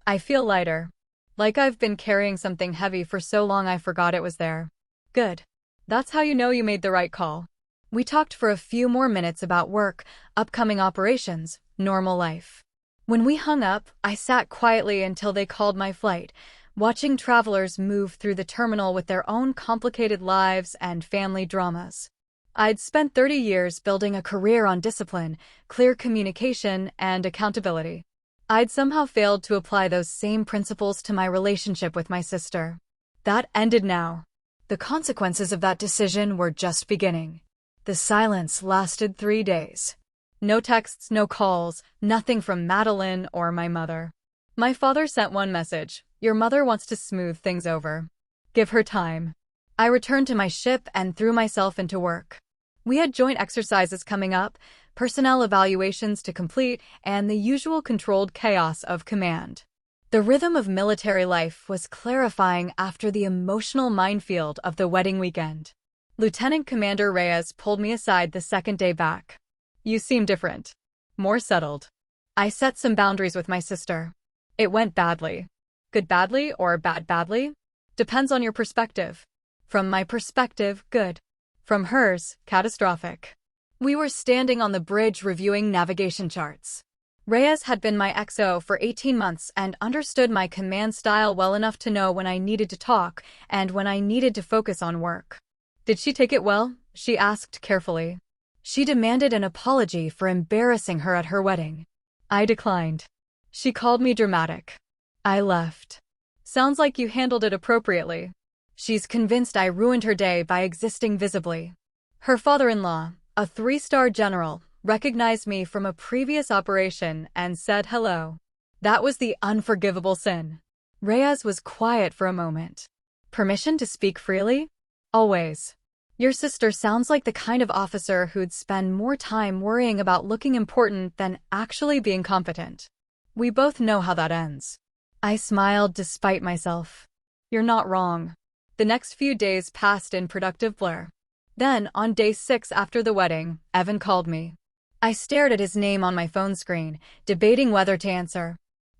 I feel lighter. Like I've been carrying something heavy for so long I forgot it was there. Good. That's how you know you made the right call. We talked for a few more minutes about work, upcoming operations, normal life. When we hung up, I sat quietly until they called my flight, watching travelers move through the terminal with their own complicated lives and family dramas. I'd spent 30 years building a career on discipline, clear communication, and accountability. I'd somehow failed to apply those same principles to my relationship with my sister. That ended now. The consequences of that decision were just beginning. The silence lasted 3 days. No texts, no calls, nothing from Madeline or my mother. My father sent one message: "Your mother wants to smooth things over. Give her time." I returned to my ship and threw myself into work. We had joint exercises coming up, personnel evaluations to complete, and the usual controlled chaos of command. The rhythm of military life was clarifying after the emotional minefield of the wedding weekend. Lieutenant Commander Reyes pulled me aside the second day back. You seem different. More settled. I set some boundaries with my sister. It went badly. Good badly or bad badly? Depends on your perspective. From my perspective, good. From hers, catastrophic. We were standing on the bridge reviewing navigation charts. Reyes had been my XO for 18 months and understood my command style well enough to know when I needed to talk and when I needed to focus on work. Did she take it well? She asked carefully. She demanded an apology for embarrassing her at her wedding. I declined. She called me dramatic. I left. Sounds like you handled it appropriately. She's convinced I ruined her day by existing visibly. Her father-in-law, a 3-star general, recognized me from a previous operation and said hello. That was the unforgivable sin. Reyes was quiet for a moment. Permission to speak freely? Always. Your sister sounds like the kind of officer who'd spend more time worrying about looking important than actually being competent. We both know how that ends. I smiled despite myself. You're not wrong. The next few days passed in productive blur. Then, on day 6 after the wedding, Evan called me. I stared at his name on my phone screen, debating whether to answer.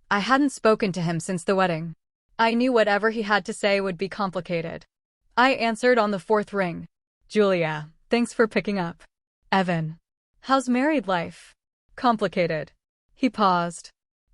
I hadn't spoken to him since the wedding. I knew whatever he had to say would be complicated. I answered on the 4th ring. Julia, thanks for picking up. Evan. How's married life? Complicated. He paused.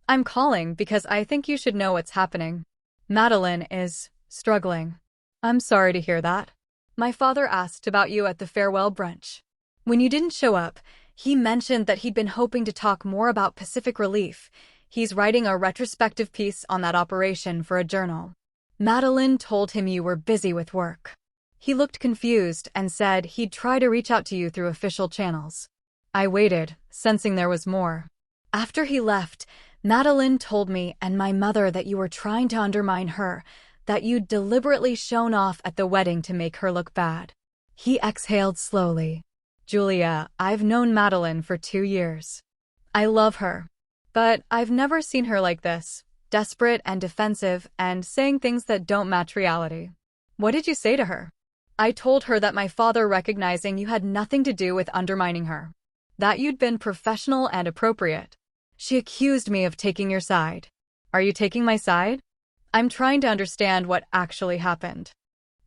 I'm calling because I think you should know what's happening. Madeline is struggling. I'm sorry to hear that. My father asked about you at the farewell brunch. When you didn't show up, he mentioned that he'd been hoping to talk more about Pacific Relief. He's writing a retrospective piece on that operation for a journal. Madeline told him you were busy with work. He looked confused and said he'd try to reach out to you through official channels. I waited, sensing there was more. After he left, Madeline told me and my mother that you were trying to undermine her, that you'd deliberately shown off at the wedding to make her look bad. He exhaled slowly. Julia, I've known Madeline for 2 years. I love her. But I've never seen her like this, desperate and defensive and saying things that don't match reality. What did you say to her? I told her that my father recognizing you had nothing to do with undermining her. That you'd been professional and appropriate. She accused me of taking your side. Are you taking my side? I'm trying to understand what actually happened.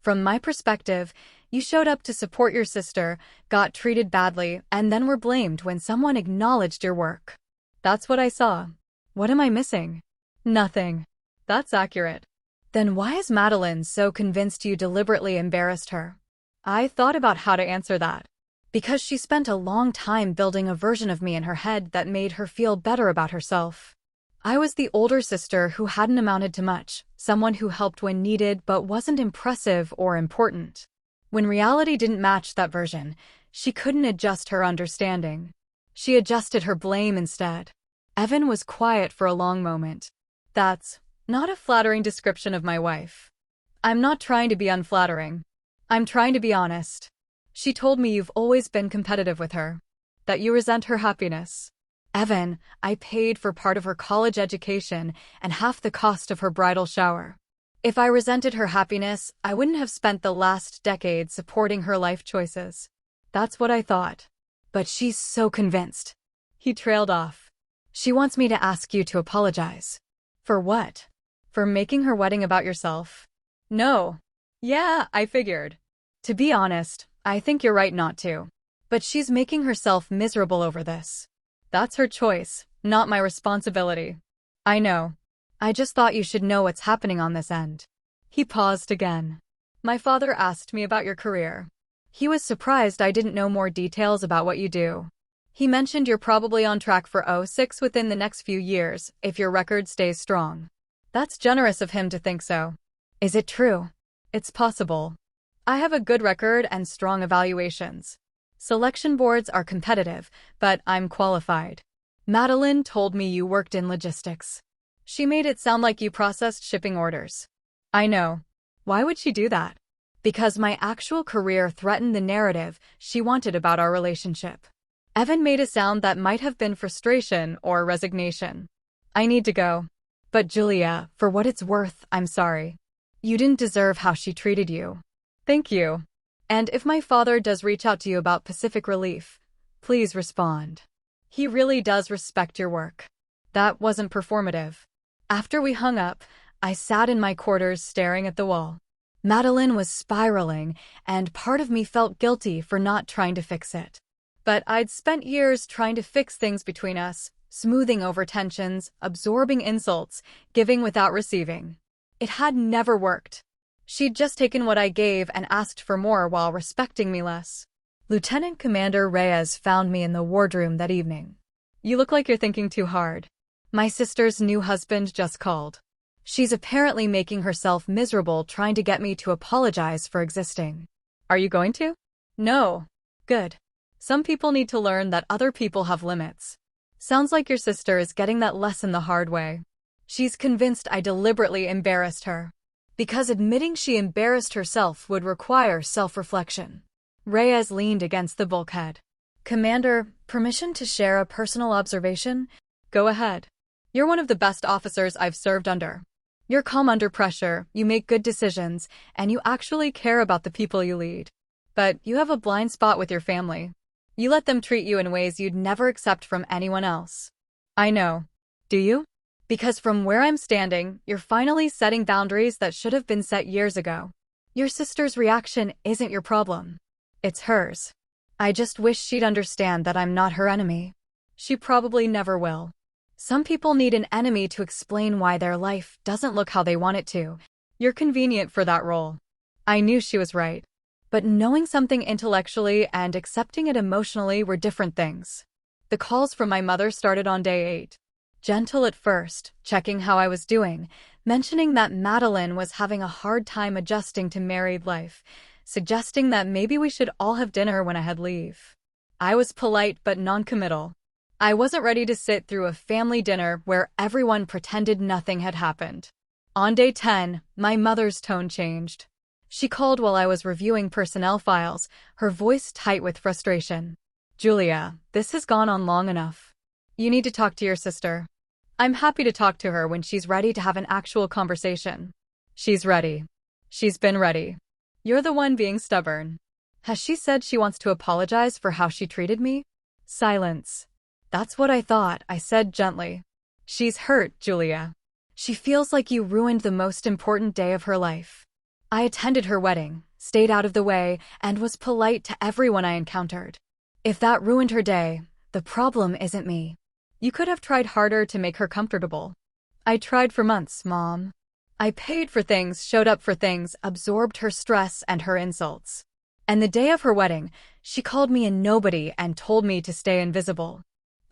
From my perspective, you showed up to support your sister, got treated badly, and then were blamed when someone acknowledged your work. That's what I saw. What am I missing? Nothing. That's accurate. Then why is Madeline so convinced you deliberately embarrassed her? I thought about how to answer that. Because she spent a long time building a version of me in her head that made her feel better about herself. I was the older sister who hadn't amounted to much, someone who helped when needed but wasn't impressive or important. When reality didn't match that version, she couldn't adjust her understanding. She adjusted her blame instead. Evan was quiet for a long moment. That's not a flattering description of my wife. I'm not trying to be unflattering. I'm trying to be honest. She told me you've always been competitive with her. That you resent her happiness. Evan, I paid for part of her college education and half the cost of her bridal shower. If I resented her happiness, I wouldn't have spent the last decade supporting her life choices. That's what I thought. But she's so convinced. He trailed off. She wants me to ask you to apologize. For what? For making her wedding about yourself? No. Yeah, I figured. To be honest, I think you're right not to. But she's making herself miserable over this. That's her choice, not my responsibility. I know. I just thought you should know what's happening on this end. He paused again. My father asked me about your career. He was surprised I didn't know more details about what you do. He mentioned you're probably on track for 06 within the next few years, if your record stays strong. That's generous of him to think so. Is it true? It's possible. I have a good record and strong evaluations. Selection boards are competitive, but I'm qualified. Madeline told me you worked in logistics. She made it sound like you processed shipping orders. I know. Why would she do that? Because my actual career threatened the narrative she wanted about our relationship. Evan made a sound that might have been frustration or resignation. I need to go. But Julia, for what it's worth, I'm sorry. You didn't deserve how she treated you. Thank you. And if my father does reach out to you about Pacific Relief, please respond. He really does respect your work. That wasn't performative. After we hung up, I sat in my quarters staring at the wall. Madeline was spiraling, and part of me felt guilty for not trying to fix it. But I'd spent years trying to fix things between us, smoothing over tensions, absorbing insults, giving without receiving. It had never worked. She'd just taken what I gave and asked for more while respecting me less. Lieutenant Commander Reyes found me in the wardroom that evening. You look like you're thinking too hard. My sister's new husband just called. She's apparently making herself miserable trying to get me to apologize for existing. Are you going to? No. Good. Some people need to learn that other people have limits. Sounds like your sister is getting that lesson the hard way. She's convinced I deliberately embarrassed her. Because admitting she embarrassed herself would require self-reflection. Reyes leaned against the bulkhead. Commander, permission to share a personal observation? Go ahead. You're one of the best officers I've served under. You're calm under pressure, you make good decisions, and you actually care about the people you lead. But you have a blind spot with your family. You let them treat you in ways you'd never accept from anyone else. I know. Do you? Because from where I'm standing, you're finally setting boundaries that should have been set years ago. Your sister's reaction isn't your problem. It's hers. I just wish she'd understand that I'm not her enemy. She probably never will. Some people need an enemy to explain why their life doesn't look how they want it to. You're convenient for that role. I knew she was right. But knowing something intellectually and accepting it emotionally were different things. The calls from my mother started on day 8. Gentle at first, checking how I was doing, mentioning that Madeline was having a hard time adjusting to married life, suggesting that maybe we should all have dinner when I had leave. I was polite but non-committal. I wasn't ready to sit through a family dinner where everyone pretended nothing had happened. On day 10, my mother's tone changed. She called while I was reviewing personnel files, her voice tight with frustration. Julia, this has gone on long enough. You need to talk to your sister. I'm happy to talk to her when she's ready to have an actual conversation. She's ready. She's been ready. You're the one being stubborn. Has she said she wants to apologize for how she treated me? Silence. That's what I thought, I said gently. She's hurt, Julia. She feels like you ruined the most important day of her life. I attended her wedding, stayed out of the way, and was polite to everyone I encountered. If that ruined her day, the problem isn't me. You could have tried harder to make her comfortable. I tried for months, Mom. I paid for things, showed up for things, absorbed her stress and her insults. And the day of her wedding, she called me a nobody and told me to stay invisible.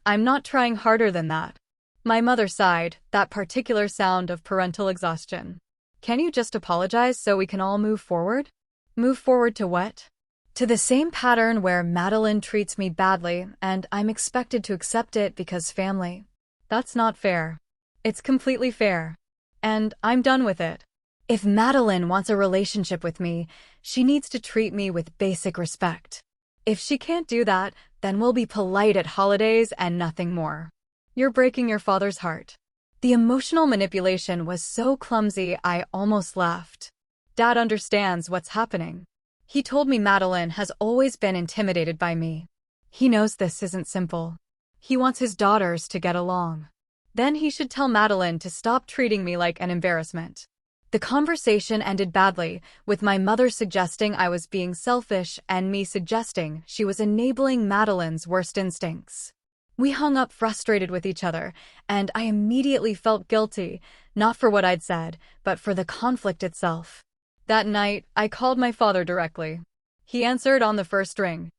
I'm not trying harder than that. My mother sighed, that particular sound of parental exhaustion. Can you just apologize so we can all move forward? Move forward to what? To the same pattern where Madeline treats me badly and I'm expected to accept it because family. That's not fair. It's completely fair. And I'm done with it. If Madeline wants a relationship with me, she needs to treat me with basic respect. If she can't do that, then we'll be polite at holidays and nothing more. You're breaking your father's heart. The emotional manipulation was so clumsy I almost laughed. Dad understands what's happening. He told me Madeline has always been intimidated by me. He knows this isn't simple. He wants his daughters to get along. Then he should tell Madeline to stop treating me like an embarrassment. The conversation ended badly, with my mother suggesting I was being selfish and me suggesting she was enabling Madeline's worst instincts. We hung up frustrated with each other, and I immediately felt guilty, not for what I'd said, but for the conflict itself. That night, I called my father directly. He answered on the first ring.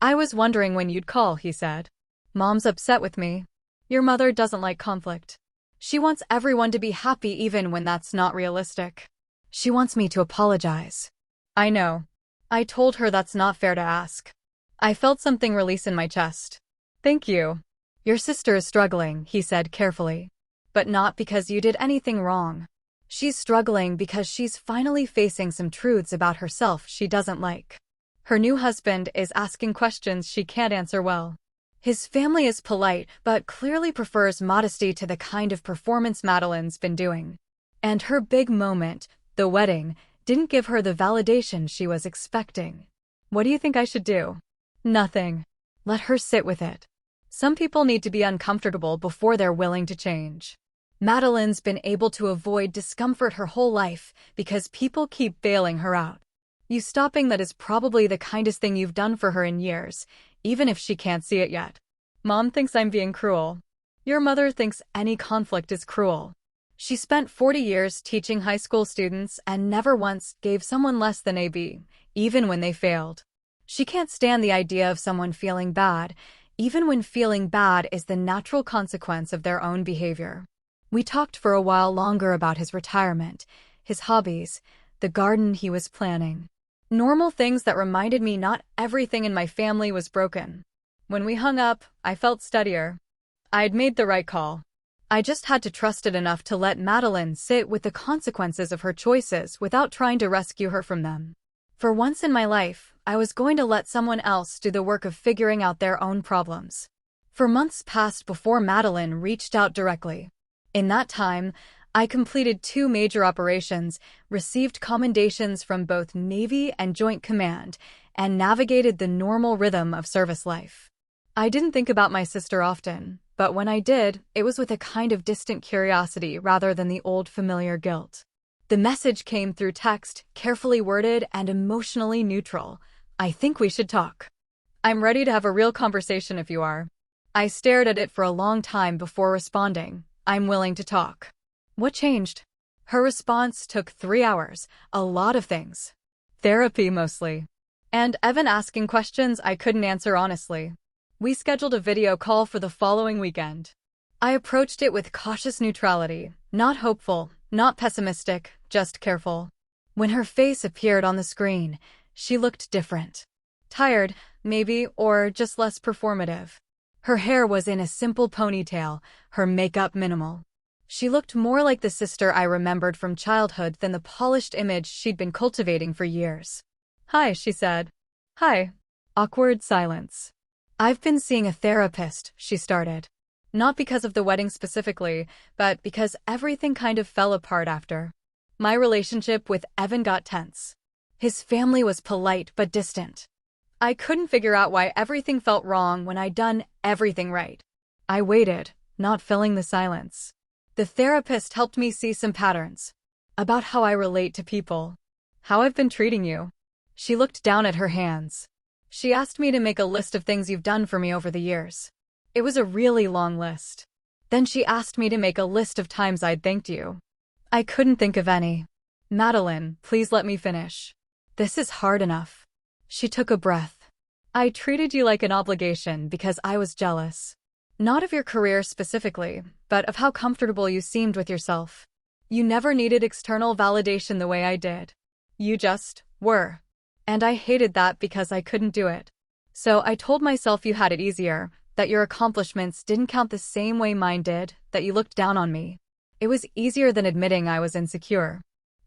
I was wondering when you'd call, he said. Mom's upset with me. Your mother doesn't like conflict. She wants everyone to be happy even when that's not realistic. She wants me to apologize. I know. I told her that's not fair to ask. I felt something release in my chest. Thank you. Your sister is struggling, he said carefully. But not because you did anything wrong. She's struggling because she's finally facing some truths about herself she doesn't like. Her new husband is asking questions she can't answer well. His family is polite, but clearly prefers modesty to the kind of performance Madeline's been doing. And her big moment, the wedding, didn't give her the validation she was expecting. What do you think I should do? Nothing. Let her sit with it. Some people need to be uncomfortable before they're willing to change. Madeline's been able to avoid discomfort her whole life because people keep bailing her out. You stopping that is probably the kindest thing you've done for her in years, even if she can't see it yet. Mom thinks I'm being cruel. Your mother thinks any conflict is cruel. She spent 40 years teaching high school students and never once gave someone less than a B, even when they failed. She can't stand the idea of someone feeling bad, even when feeling bad is the natural consequence of their own behavior. We talked for a while longer about his retirement, his hobbies, the garden he was planning. Normal things that reminded me not everything in my family was broken. When we hung up, I felt steadier. I'd made the right call. I just had to trust it enough to let Madeline sit with the consequences of her choices without trying to rescue her from them. For once in my life, I was going to let someone else do the work of figuring out their own problems. For months passed before Madeline reached out directly. In that time, I completed 2 major operations, received commendations from both Navy and Joint Command, and navigated the normal rhythm of service life. I didn't think about my sister often, but when I did, it was with a kind of distant curiosity rather than the old familiar guilt. The message came through text, carefully worded and emotionally neutral. I think we should talk. I'm ready to have a real conversation if you are. I stared at it for a long time before responding. I'm willing to talk. What changed? Her response took 3 hours, a lot of things. Therapy mostly. And Evan asking questions I couldn't answer honestly. We scheduled a video call for the following weekend. I approached it with cautious neutrality, not hopeful, not pessimistic, just careful. When her face appeared on the screen, she looked different. Tired, maybe, or just less performative. Her hair was in a simple ponytail, her makeup minimal. She looked more like the sister I remembered from childhood than the polished image she'd been cultivating for years. Hi, she said. Hi. Awkward silence. I've been seeing a therapist, she started. Not because of the wedding specifically, but because everything kind of fell apart after. My relationship with Evan got tense. His family was polite but distant. I couldn't figure out why everything felt wrong when I'd done everything right. I waited, not filling the silence. The therapist helped me see some patterns. About how I relate to people. How I've been treating you. She looked down at her hands. She asked me to make a list of things you've done for me over the years. It was a really long list. Then she asked me to make a list of times I'd thanked you. I couldn't think of any. Madeline, please let me finish. This is hard enough. She took a breath. I treated you like an obligation because I was jealous. Not of your career specifically, but of how comfortable you seemed with yourself. You never needed external validation the way I did. You just were. And I hated that because I couldn't do it. So I told myself you had it easier, that your accomplishments didn't count the same way mine did, that you looked down on me. It was easier than admitting I was insecure.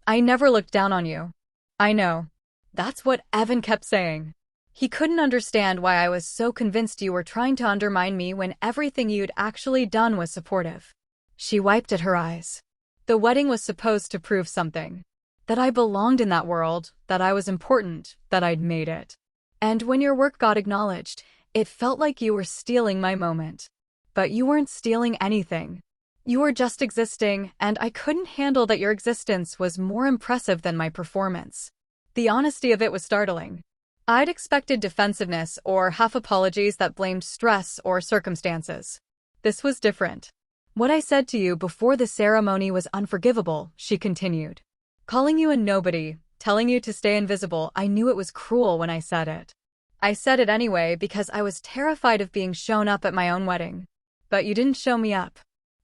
I never looked down on you. I know. That's what Evan kept saying. He couldn't understand why I was so convinced you were trying to undermine me when everything you'd actually done was supportive. She wiped at her eyes. The wedding was supposed to prove something. That I belonged in that world, that I was important, that I'd made it. And when your work got acknowledged, it felt like you were stealing my moment. But you weren't stealing anything. You were just existing, and I couldn't handle that your existence was more impressive than my performance. The honesty of it was startling. I'd expected defensiveness or half apologies that blamed stress or circumstances. This was different. What I said to you before the ceremony was unforgivable, she continued. Calling you a nobody, telling you to stay invisible, I knew it was cruel when I said it. I said it anyway because I was terrified of being shown up at my own wedding. But you didn't show me up.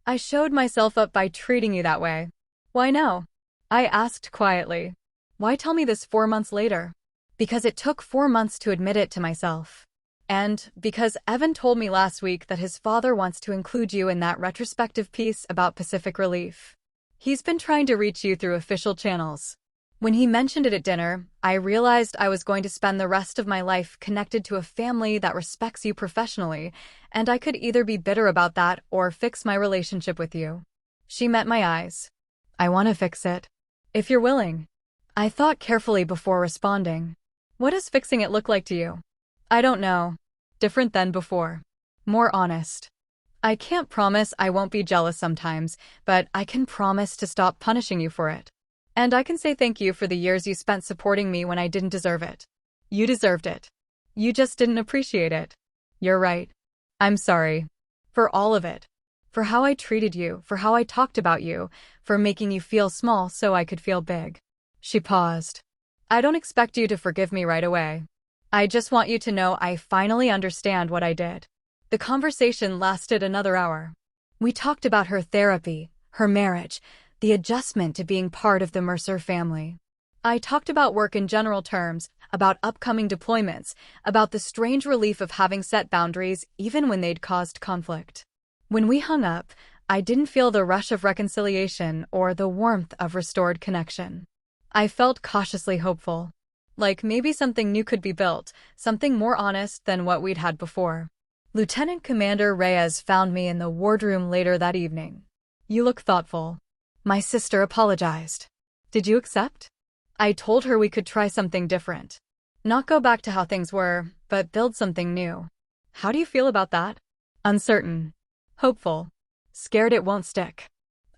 I showed myself up by treating you that way. Why no? I asked quietly. Why tell me this 4 months later? Because it took 4 months to admit it to myself. And because Evan told me last week that his father wants to include you in that retrospective piece about Pacific Relief. He's been trying to reach you through official channels. When he mentioned it at dinner, I realized I was going to spend the rest of my life connected to a family that respects you professionally, and I could either be bitter about that or fix my relationship with you. She met my eyes. I want to fix it. If you're willing. I thought carefully before responding. What does fixing it look like to you? I don't know. Different than before. More honest. I can't promise I won't be jealous sometimes, but I can promise to stop punishing you for it. And I can say thank you for the years you spent supporting me when I didn't deserve it. You deserved it. You just didn't appreciate it. You're right. I'm sorry. For all of it. For how I treated you, for how I talked about you, for making you feel small so I could feel big. She paused. I don't expect you to forgive me right away. I just want you to know I finally understand what I did. The conversation lasted another hour. We talked about her therapy, her marriage, the adjustment to being part of the Mercer family. I talked about work in general terms, about upcoming deployments, about the strange relief of having set boundaries even when they'd caused conflict. When we hung up, I didn't feel the rush of reconciliation or the warmth of restored connection. I felt cautiously hopeful. Like maybe something new could be built, something more honest than what we'd had before. Lieutenant Commander Reyes found me in the wardroom later that evening. You look thoughtful. My sister apologized. Did you accept? I told her we could try something different. Not go back to how things were, but build something new. How do you feel about that? Uncertain. Hopeful. Scared it won't stick.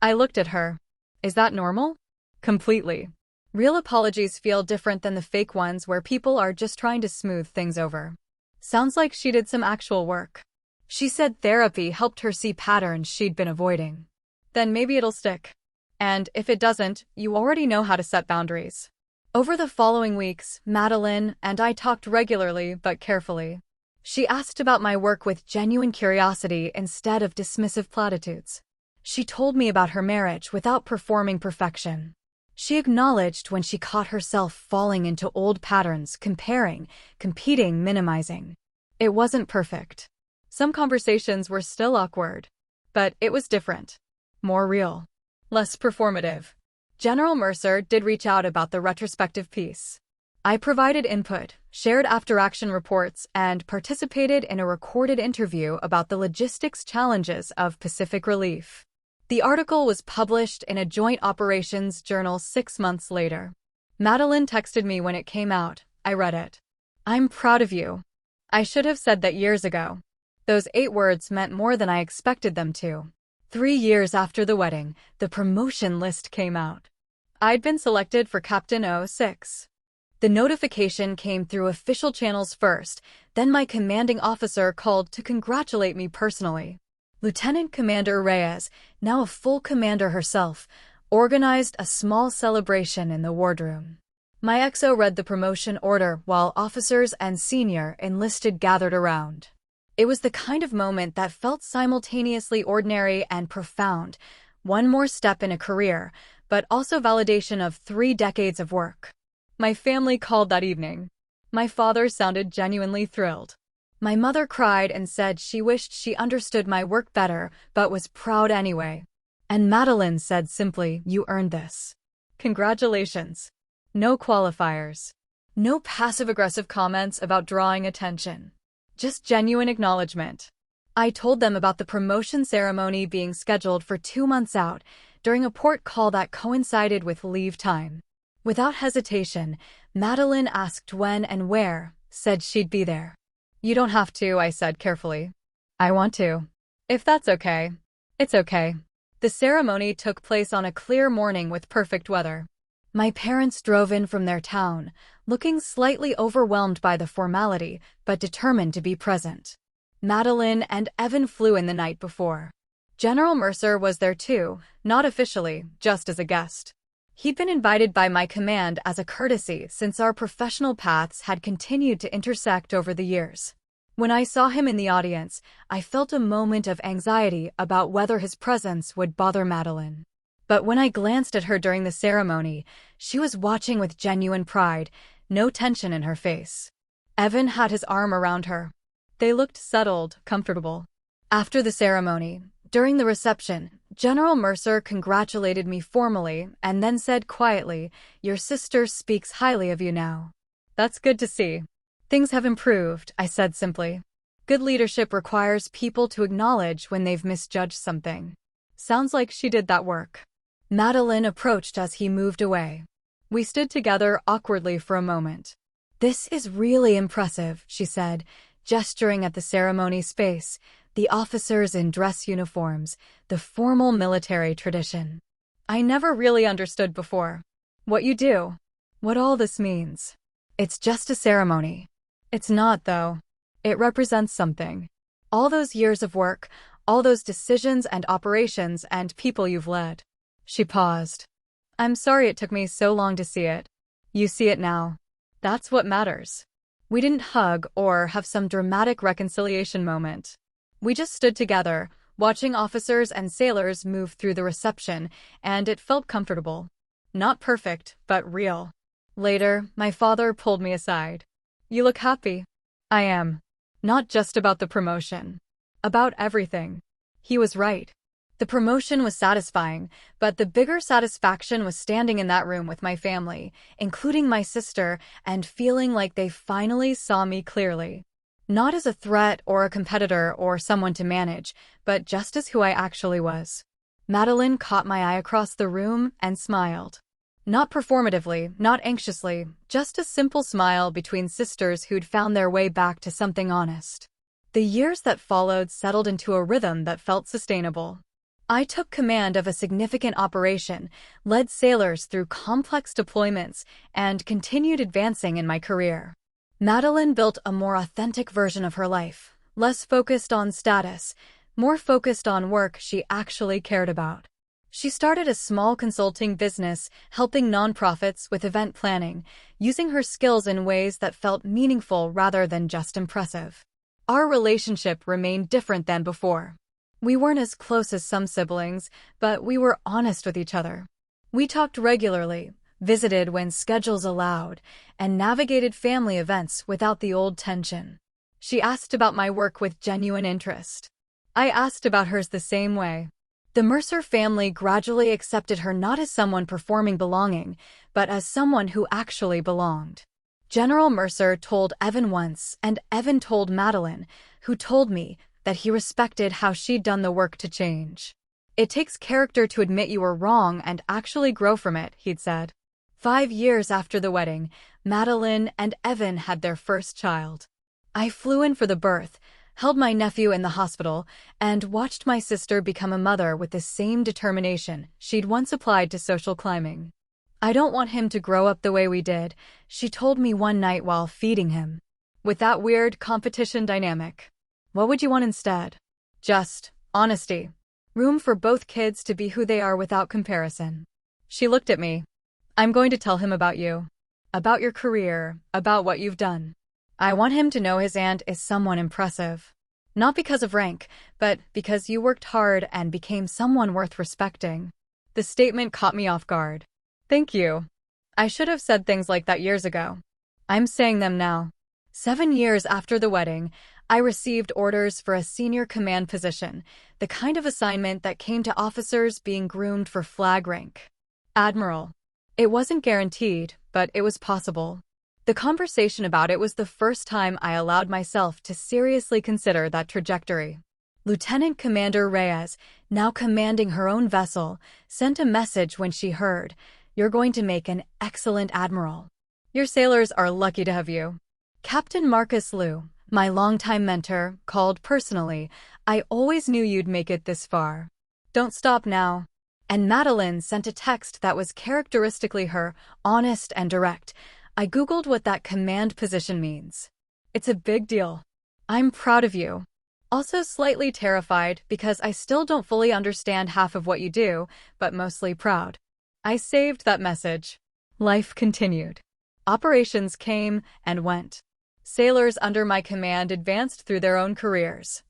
I looked at her. Is that normal? Completely. Real apologies feel different than the fake ones where people are just trying to smooth things over. Sounds like she did some actual work. She said therapy helped her see patterns she'd been avoiding. Then maybe it'll stick. And if it doesn't, you already know how to set boundaries. Over the following weeks, Madeline and I talked regularly but carefully. She asked about my work with genuine curiosity instead of dismissive platitudes. She told me about her marriage without performing perfection. She acknowledged when she caught herself falling into old patterns, comparing, competing, minimizing. It wasn't perfect. Some conversations were still awkward. But it was different. More real. Less performative. General Mercer did reach out about the retrospective piece. I provided input, shared after-action reports, and participated in a recorded interview about the logistics challenges of Pacific Relief. The article was published in a joint operations journal 6 months later. Madeline texted me when it came out. I read it. I'm proud of you. I should have said that years ago. Those 8 words meant more than I expected them to. 3 years after the wedding, the promotion list came out. I'd been selected for Captain 06. The notification came through official channels first, then my commanding officer called to congratulate me personally. Lieutenant Commander Reyes, now a full commander herself, organized a small celebration in the wardroom. My XO read the promotion order while officers and senior enlisted gathered around. It was the kind of moment that felt simultaneously ordinary and profound, one more step in a career, but also validation of 3 decades of work. My family called that evening. My father sounded genuinely thrilled. My mother cried and said she wished she understood my work better, but was proud anyway. And Madeline said simply, "You earned this. Congratulations." No qualifiers. No passive-aggressive comments about drawing attention. Just genuine acknowledgement. I told them about the promotion ceremony being scheduled for 2 months out, during a port call that coincided with leave time. Without hesitation, Madeline asked when and where, said she'd be there. You don't have to, I said carefully. I want to. If that's okay. It's okay. The ceremony took place on a clear morning with perfect weather. My parents drove in from their town, looking slightly overwhelmed by the formality, but determined to be present. Madeline and Evan flew in the night before. General Mercer was there too, not officially, just as a guest. He'd been invited by my command as a courtesy since our professional paths had continued to intersect over the years. When I saw him in the audience, I felt a moment of anxiety about whether his presence would bother Madeline. But when I glanced at her during the ceremony, she was watching with genuine pride, no tension in her face. Evan had his arm around her. They looked settled, comfortable. After the ceremony, during the reception, General Mercer congratulated me formally and then said quietly, "Your sister speaks highly of you now." That's good to see. Things have improved, I said simply. Good leadership requires people to acknowledge when they've misjudged something. Sounds like she did that work. Madeline approached as he moved away. We stood together awkwardly for a moment. "This is really impressive," she said, gesturing at the ceremony space, the officers in dress uniforms, the formal military tradition. I never really understood before. What you do. What all this means. It's just a ceremony. It's not, though. It represents something. All those years of work, all those decisions and operations and people you've led. She paused. I'm sorry it took me so long to see it. You see it now. That's what matters. We didn't hug or have some dramatic reconciliation moment. We just stood together, watching officers and sailors move through the reception, and it felt comfortable. Not perfect, but real. Later, my father pulled me aside. You look happy. I am. Not just about the promotion. About everything. He was right. The promotion was satisfying, but the bigger satisfaction was standing in that room with my family, including my sister, and feeling like they finally saw me clearly. Not as a threat or a competitor or someone to manage, but just as who I actually was. Madeline caught my eye across the room and smiled. Not performatively, not anxiously, just a simple smile between sisters who'd found their way back to something honest. The years that followed settled into a rhythm that felt sustainable. I took command of a significant operation, led sailors through complex deployments, and continued advancing in my career. Madeline built a more authentic version of her life, less focused on status, more focused on work she actually cared about. She started a small consulting business, helping nonprofits with event planning, using her skills in ways that felt meaningful rather than just impressive. Our relationship remained different than before. We weren't as close as some siblings, but we were honest with each other. We talked regularly, visited when schedules allowed, and navigated family events without the old tension. She asked about my work with genuine interest. I asked about hers the same way. The Mercer family gradually accepted her not as someone performing belonging, but as someone who actually belonged. General Mercer told Evan once, and Evan told Madeline, who told me that he respected how she'd done the work to change. It takes character to admit you were wrong and actually grow from it, he'd said. 5 years after the wedding, Madeline and Evan had their first child. I flew in for the birth, held my nephew in the hospital, and watched my sister become a mother with the same determination she'd once applied to social climbing. I don't want him to grow up the way we did, she told me one night while feeding him. With that weird competition dynamic. What would you want instead? Just honesty. Room for both kids to be who they are without comparison. She looked at me. I'm going to tell him about you. About your career, about what you've done. I want him to know his aunt is someone impressive. Not because of rank, but because you worked hard and became someone worth respecting. The statement caught me off guard. Thank you. I should have said things like that years ago. I'm saying them now. 7 years after the wedding, I received orders for a senior command position, the kind of assignment that came to officers being groomed for flag rank. Admiral. It wasn't guaranteed, but it was possible. The conversation about it was the first time I allowed myself to seriously consider that trajectory. Lieutenant Commander Reyes, now commanding her own vessel, sent a message when she heard, "You're going to make an excellent admiral. Your sailors are lucky to have you." Captain Marcus Liu, my longtime mentor, called personally, "I always knew you'd make it this far. Don't stop now." And Madeline sent a text that was characteristically her, honest and direct. I Googled what that command position means. It's a big deal. I'm proud of you. Also slightly terrified because I still don't fully understand half of what you do, but mostly proud. I saved that message. Life continued. Operations came and went. Sailors under my command advanced through their own careers.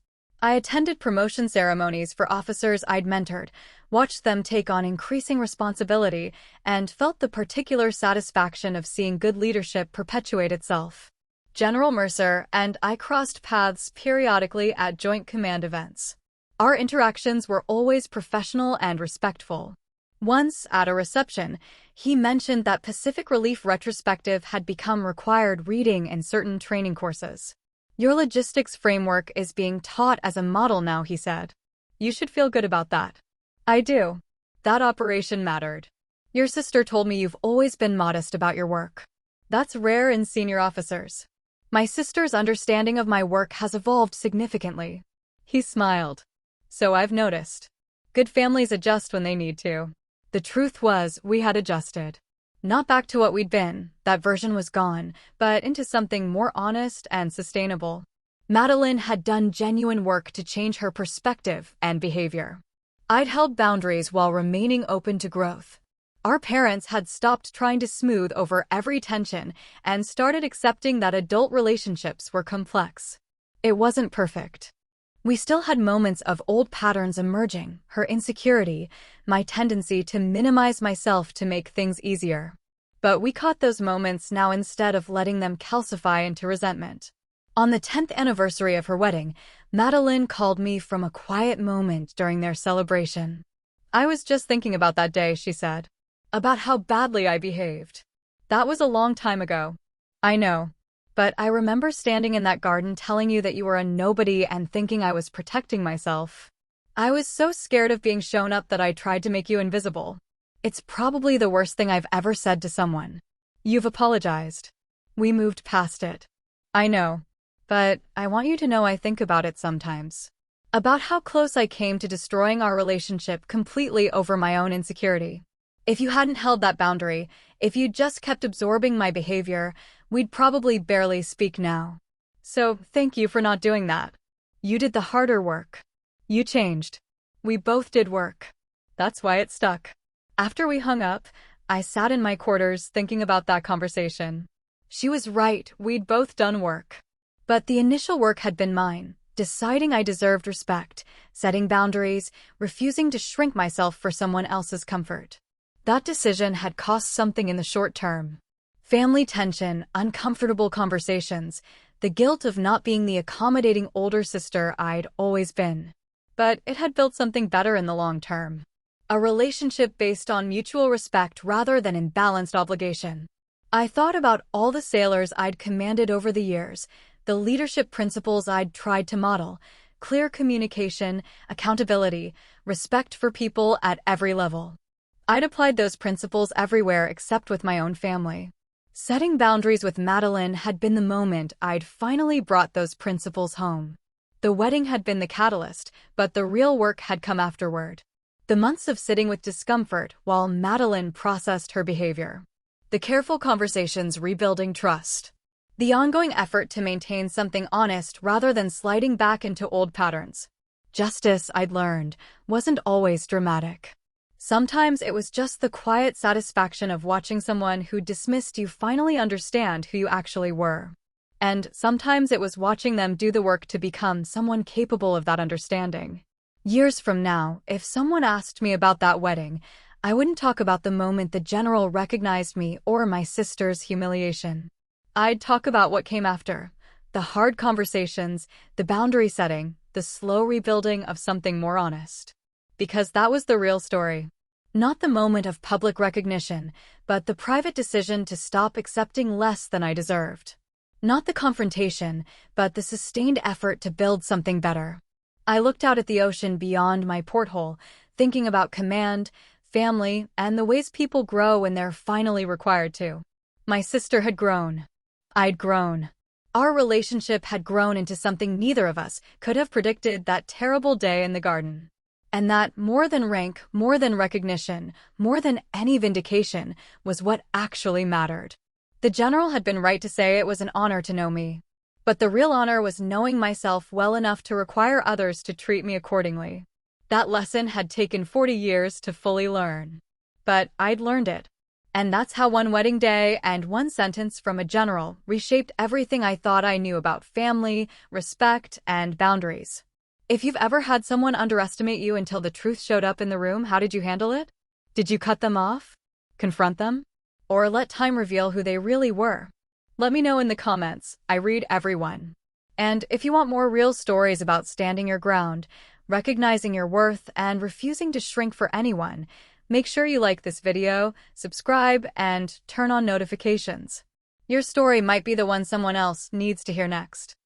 I attended promotion ceremonies for officers I'd mentored, watched them take on increasing responsibility, and felt the particular satisfaction of seeing good leadership perpetuate itself. General Mercer and I crossed paths periodically at Joint Command events. Our interactions were always professional and respectful. Once, at a reception, he mentioned that Pacific Relief Retrospective had become required reading in certain training courses. "Your logistics framework is being taught as a model now," he said. "You should feel good about that." I do. That operation mattered. Your sister told me you've always been modest about your work. That's rare in senior officers. My sister's understanding of my work has evolved significantly. He smiled. So I've noticed. Good families adjust when they need to. The truth was, we had adjusted. Not back to what we'd been, that version was gone, but into something more honest and sustainable. Madeline had done genuine work to change her perspective and behavior. I'd held boundaries while remaining open to growth. Our parents had stopped trying to smooth over every tension and started accepting that adult relationships were complex. It wasn't perfect. We still had moments of old patterns emerging, her insecurity, my tendency to minimize myself to make things easier. But we caught those moments now instead of letting them calcify into resentment. On the 10th anniversary of her wedding, Madeline called me from a quiet moment during their celebration. "I was just thinking about that day," she said. "About how badly I behaved. That was a long time ago." "I know. But I remember standing in that garden telling you that you were a nobody and thinking I was protecting myself. I was so scared of being shown up that I tried to make you invisible." It's probably the worst thing I've ever said to someone. You've apologized. We moved past it. I know. But I want you to know I think about it sometimes. About how close I came to destroying our relationship completely over my own insecurity. If you hadn't held that boundary, if you'd just kept absorbing my behavior, we'd probably barely speak now. So, thank you for not doing that. You did the harder work. You changed. We both did work. That's why it stuck. After we hung up, I sat in my quarters thinking about that conversation. She was right, we'd both done work. But the initial work had been mine, deciding I deserved respect, setting boundaries, refusing to shrink myself for someone else's comfort. That decision had cost something in the short term. Family tension, uncomfortable conversations, the guilt of not being the accommodating older sister I'd always been. But it had built something better in the long term. A relationship based on mutual respect rather than imbalanced obligation. I thought about all the sailors I'd commanded over the years, the leadership principles I'd tried to model, clear communication, accountability, respect for people at every level. I'd applied those principles everywhere except with my own family. Setting boundaries with Madeline had been the moment I'd finally brought those principles home. The wedding had been the catalyst, but the real work had come afterward. The months of sitting with discomfort while Madeline processed her behavior. The careful conversations rebuilding trust. The ongoing effort to maintain something honest rather than sliding back into old patterns. Justice, I'd learned, wasn't always dramatic. Sometimes it was just the quiet satisfaction of watching someone who dismissed you finally understand who you actually were. And sometimes it was watching them do the work to become someone capable of that understanding. Years from now, if someone asked me about that wedding, I wouldn't talk about the moment the general recognized me or my sister's humiliation. I'd talk about what came after, the hard conversations, the boundary setting, the slow rebuilding of something more honest. Because that was the real story. Not the moment of public recognition, but the private decision to stop accepting less than I deserved. Not the confrontation, but the sustained effort to build something better. I looked out at the ocean beyond my porthole, thinking about command, family, and the ways people grow when they're finally required to. My sister had grown. I'd grown. Our relationship had grown into something neither of us could have predicted that terrible day in the garden. And that, more than rank, more than recognition, more than any vindication, was what actually mattered. The general had been right to say it was an honor to know me. But the real honor was knowing myself well enough to require others to treat me accordingly. That lesson had taken 40 years to fully learn. But I'd learned it. And that's how one wedding day and one sentence from a general reshaped everything I thought I knew about family, respect, and boundaries. If you've ever had someone underestimate you until the truth showed up in the room, how did you handle it? Did you cut them off? Confront them? Or let time reveal who they really were? Let me know in the comments. I read everyone. And if you want more real stories about standing your ground, recognizing your worth, and refusing to shrink for anyone, make sure you like this video, subscribe, and turn on notifications. Your story might be the one someone else needs to hear next.